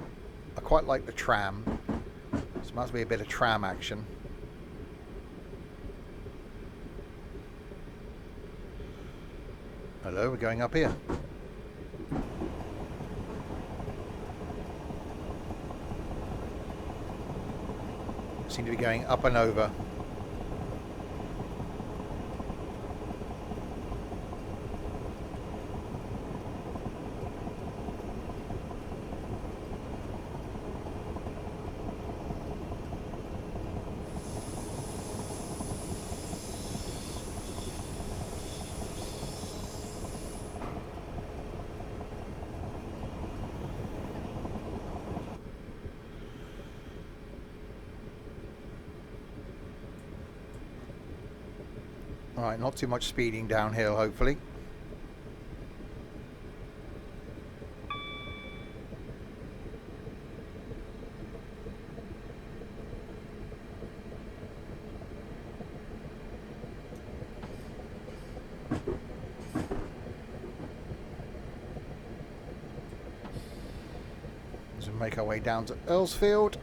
I quite like the tram. So must be a bit of tram action. Hello, we're going up here. Seem to be going up and over. Alright, not too much speeding downhill, hopefully. As we make our way down to Earlsfield.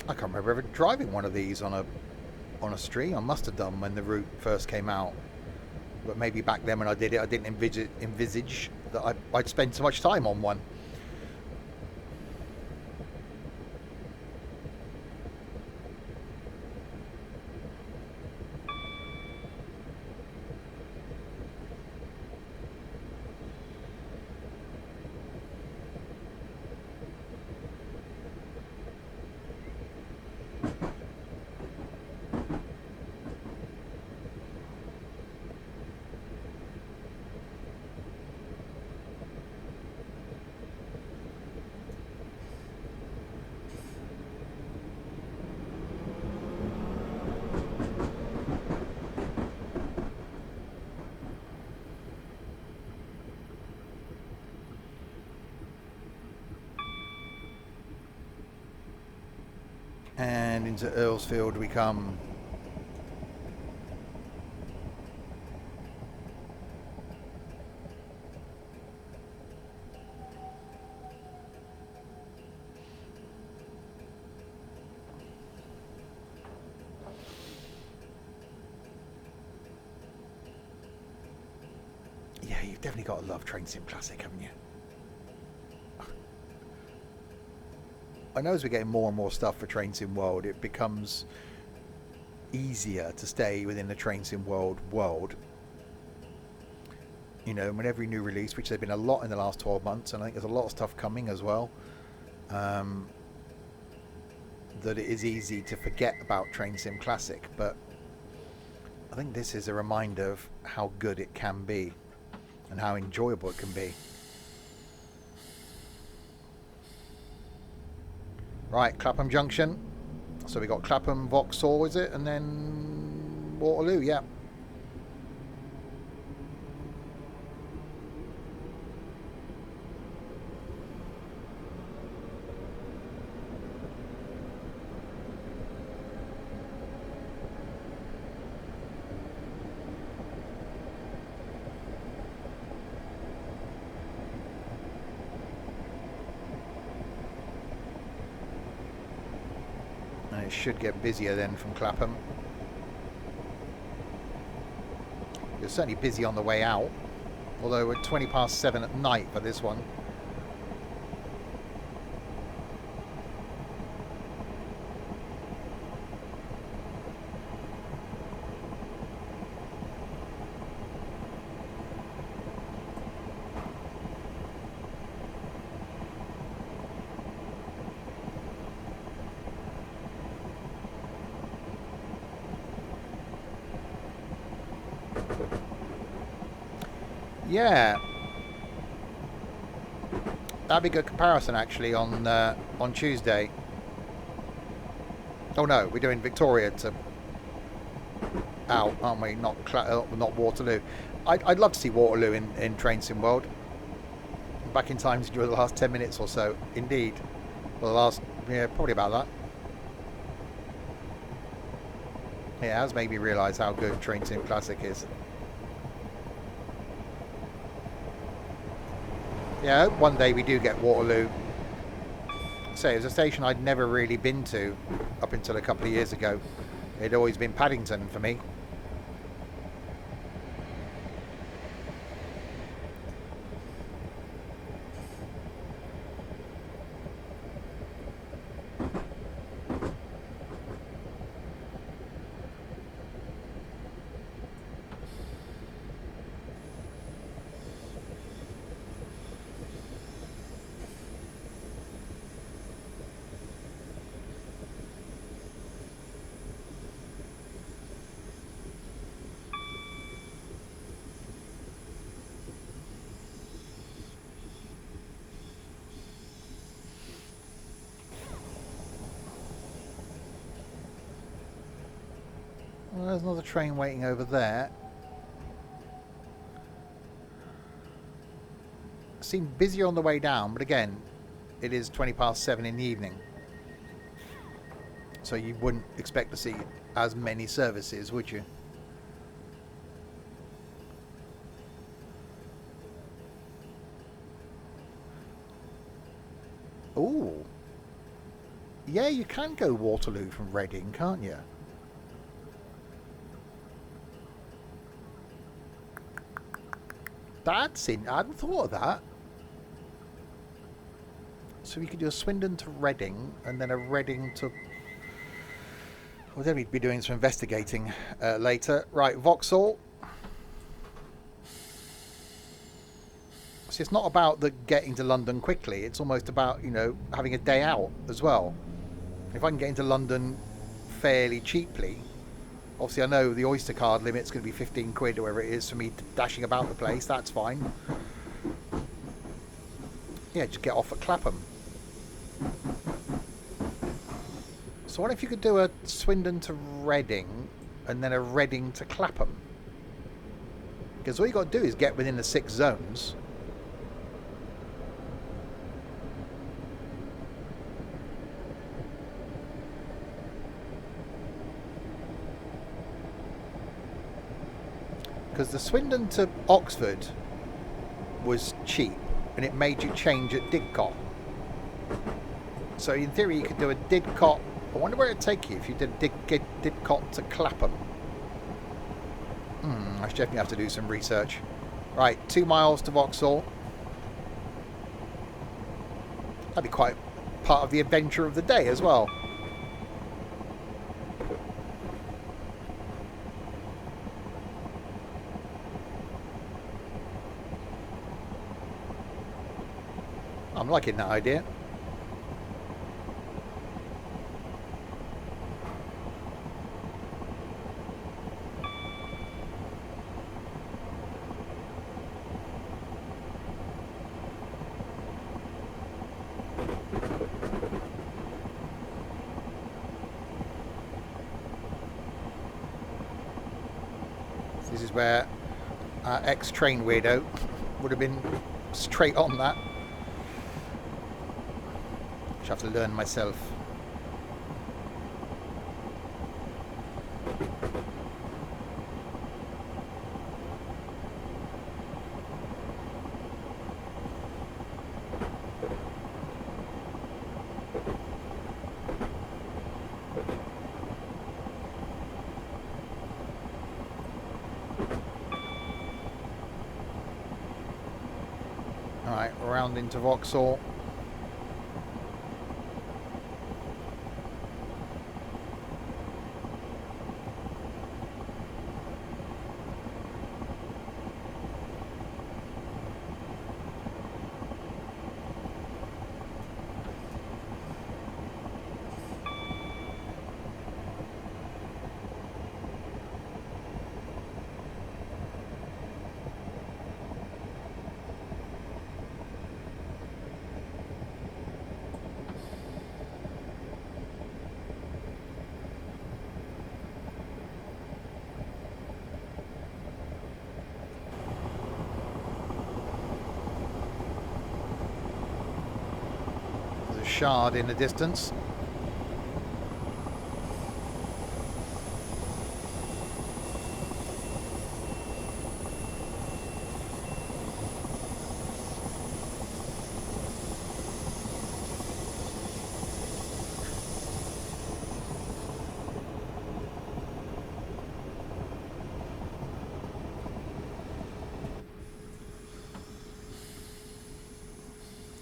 I can't remember ever driving one of these on a stream. I must have done when the route first came out, but maybe back then when I did it, I didn't envisage that I'd spend so much time on one. And into Earlsfield we come. Yeah, you've definitely got to love Train Sim Classic, haven't you? I know as we're getting more and more stuff for Train Sim World, it becomes easier to stay within the Train Sim world. You know, with every new release, which there's been a lot in the last 12 months, and I think there's a lot of stuff coming as well, that it is easy to forget about Train Sim Classic, but I think this is a reminder of how good it can be and how enjoyable it can be. Right, Clapham Junction. So we got Clapham, Vauxhall, is it? And then Waterloo, yeah. And it should get busier then from Clapham. It's certainly busy on the way out, although we're 20 past 7 at night for this one. Yeah, That'd be a good comparison actually on Tuesday. Oh no, we're doing Victoria to out, aren't we? Not Waterloo. I'd love to see Waterloo in Train Sim World. Back in time during the last 10 minutes or so. Indeed. Well, the last, yeah, probably about that. Yeah, it has made me realise how good Train Sim Classic is. Yeah, I hope one day we do get Waterloo. So it was a station I'd never really been to up until a couple of years ago. It'd always been Paddington for me. Well, there's another train waiting over there. Seemed busier on the way down, but again, it is 7:20 in the evening. So you wouldn't expect to see as many services, would you? Ooh. Yeah, you can go Waterloo from Reading, can't you? That's in. I hadn't thought of that. So we could do a Swindon to Reading and then a Reading to... We'll definitely be doing some investigating later. Right, Vauxhall. See, it's not about the getting to London quickly. It's almost about, you know, having a day out as well. If I can get into London fairly cheaply, obviously I know the Oyster card limit's going to be 15 quid or whatever it is for me dashing about the place. That's fine. Yeah, just get off at Clapham. So what if you could do a Swindon to Reading and then a Reading to Clapham? Because all you got to do is get within the 6 zones. Because the Swindon to Oxford was cheap and it made you change at Didcot. So in theory you could do a Didcot. I wonder where it'd take you if you did Didcot to Clapham. I should definitely have to do some research. Right, 2 miles to Vauxhall. That'd be quite part of the adventure of the day as well. I'm liking that idea. This is where our ex-train weirdo would have been straight on that. Which I have to learn myself. Alright, round into Vauxhall. Shard in the distance.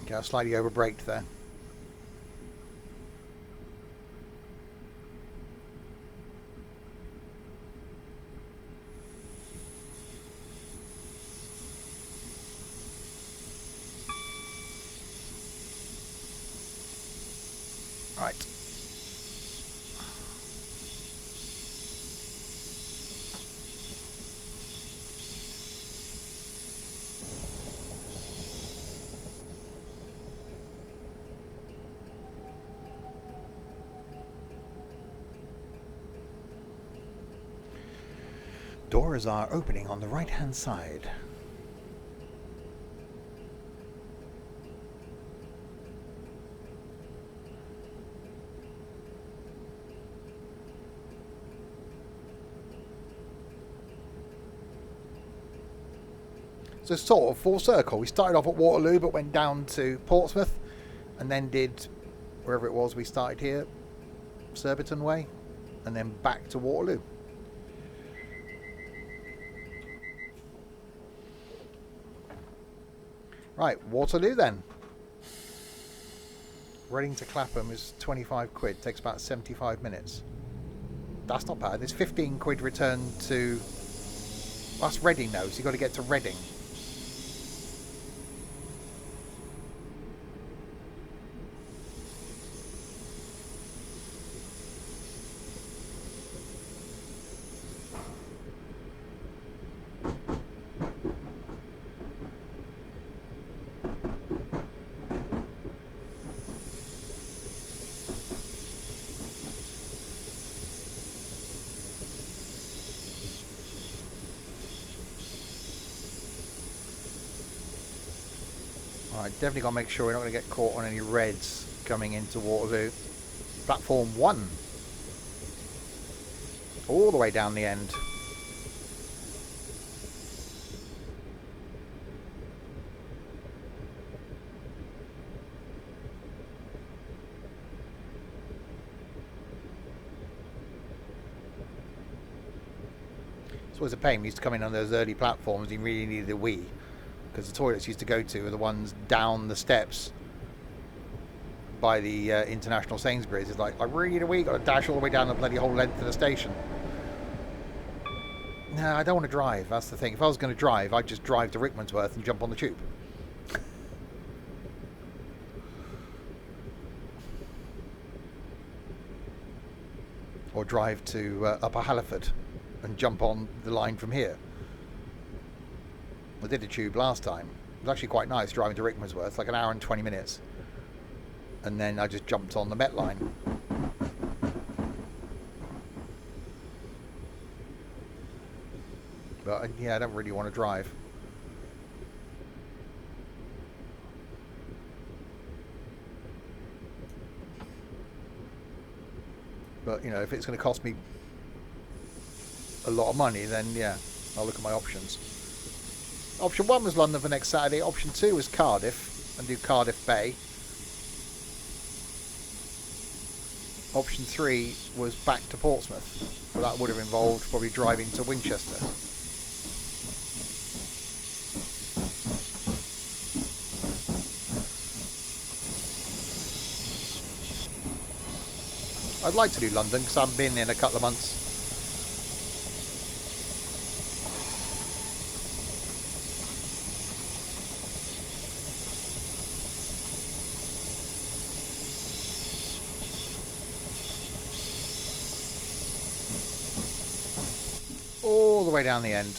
Okay, I slightly over braked there. Right. Doors are opening on the right-hand side. So sort of full circle. We started off at Waterloo but went down to Portsmouth and then did wherever it was we started here, Surbiton Way, and then back to Waterloo. Right, Waterloo then. Reading to Clapham is 25 quid, takes about 75 minutes. That's not bad. There's 15 quid return to... Well, that's Reading though, so you've got to get to Reading. Alright, definitely got to make sure we're not going to get caught on any reds coming into Waterloo. Platform 1. All the way down the end. It's always a pain. We used to come in on those early platforms and you really needed a wee. Because the toilets used to go to are the ones down the steps by the International Sainsbury's. It's like, I really need a wee, got to dash all the way down the bloody whole length of the station. No, I don't want to drive, that's the thing. If I was going to drive, I'd just drive to Rickmansworth and jump on the tube. Or drive to Upper Halliford and jump on the line from here. I did a tube last time. It was actually quite nice driving to Rickmansworth, like an hour and 20 minutes. And then I just jumped on the Met line. But yeah, I don't really want to drive. But, you know, if it's going to cost me a lot of money, then yeah, I'll look at my options. Option 1 was London for next Saturday. Option 2 was Cardiff and do Cardiff Bay. Option 3 was back to Portsmouth. But that would have involved probably driving to Winchester. I'd like to do London because I haven't been in a couple of months. All the way down the end.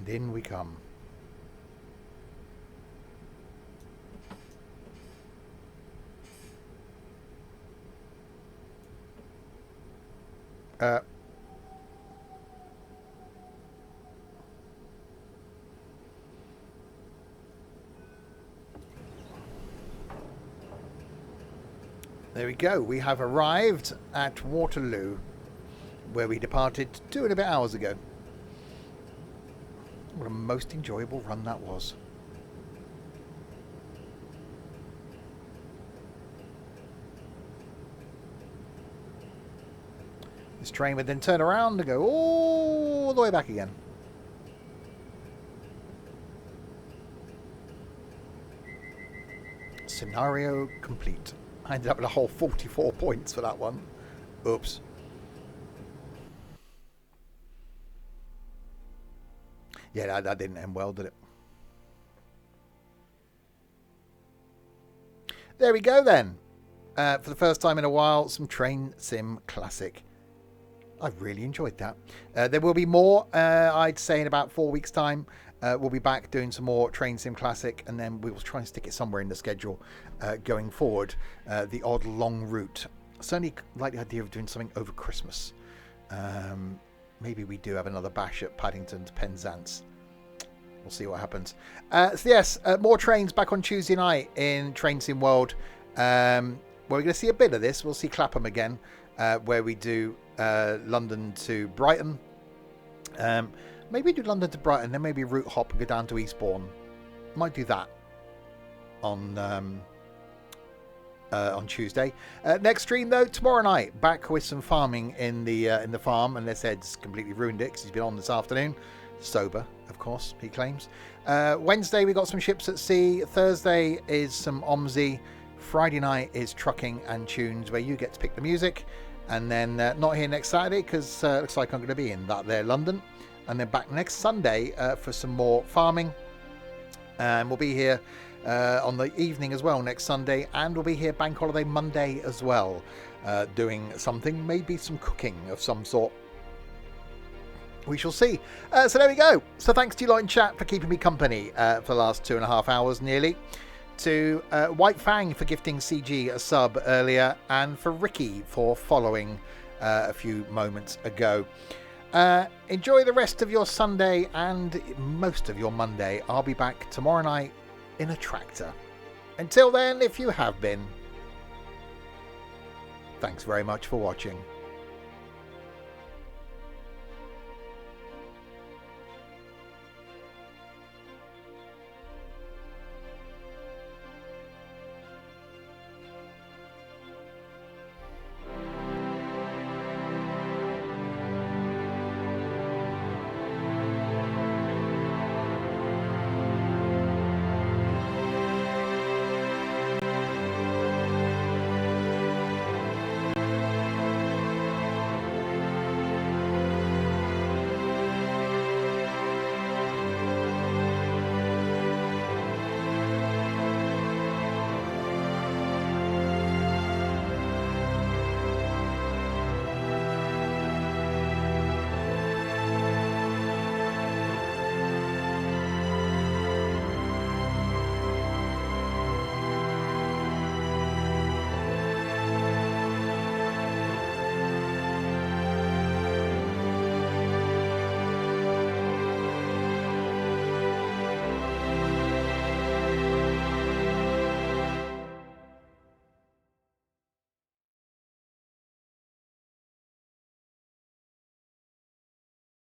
And in we come. There we go. We have arrived at Waterloo, where we departed 2 and a bit hours ago. What a most enjoyable run that was. This train would then turn around and go all the way back again. Scenario complete. I ended up with a whole 44 points for that one. Oops. Yeah, that didn't end well, did it? There we go then. For the first time in a while, some Train Sim Classic. I really enjoyed that. There will be more, I'd say, in about 4 weeks' time. We'll be back doing some more Train Sim Classic, and then we will try and stick it somewhere in the schedule going forward. The odd long route. Certainly like the idea of doing something over Christmas. Maybe we do have another bash at Paddington to Penzance. We'll see what happens. So yes, more trains back on Tuesday night in Train Sim World. We're going to see a bit of this. We'll see Clapham again, where we do London to Brighton. Maybe do London to Brighton, then maybe route hop and go down to Eastbourne. Might do that on Tuesday. Next stream though, tomorrow night, back with some farming in the farm, unless Ed's completely ruined it because he's been on this afternoon. Sober, of course, he claims. Wednesday we got some ships at sea. Thursday is some OMSI. Friday night is trucking and tunes, where you get to pick the music. And then not here next Saturday because looks like I'm going to be in that there London. And then back next Sunday for some more farming. And we'll be here on the evening as well next Sunday. And we'll be here Bank Holiday Monday as well, doing something, maybe some cooking of some sort. We shall see. So there we go. So thanks to you lot in chat for keeping me company for the last 2.5 hours nearly. To White Fang for gifting CG a sub earlier. And for Ricky for following a few moments ago. Enjoy the rest of your Sunday and most of your Monday. I'll be back tomorrow night in a tractor. Until then, if you have been, thanks very much for watching.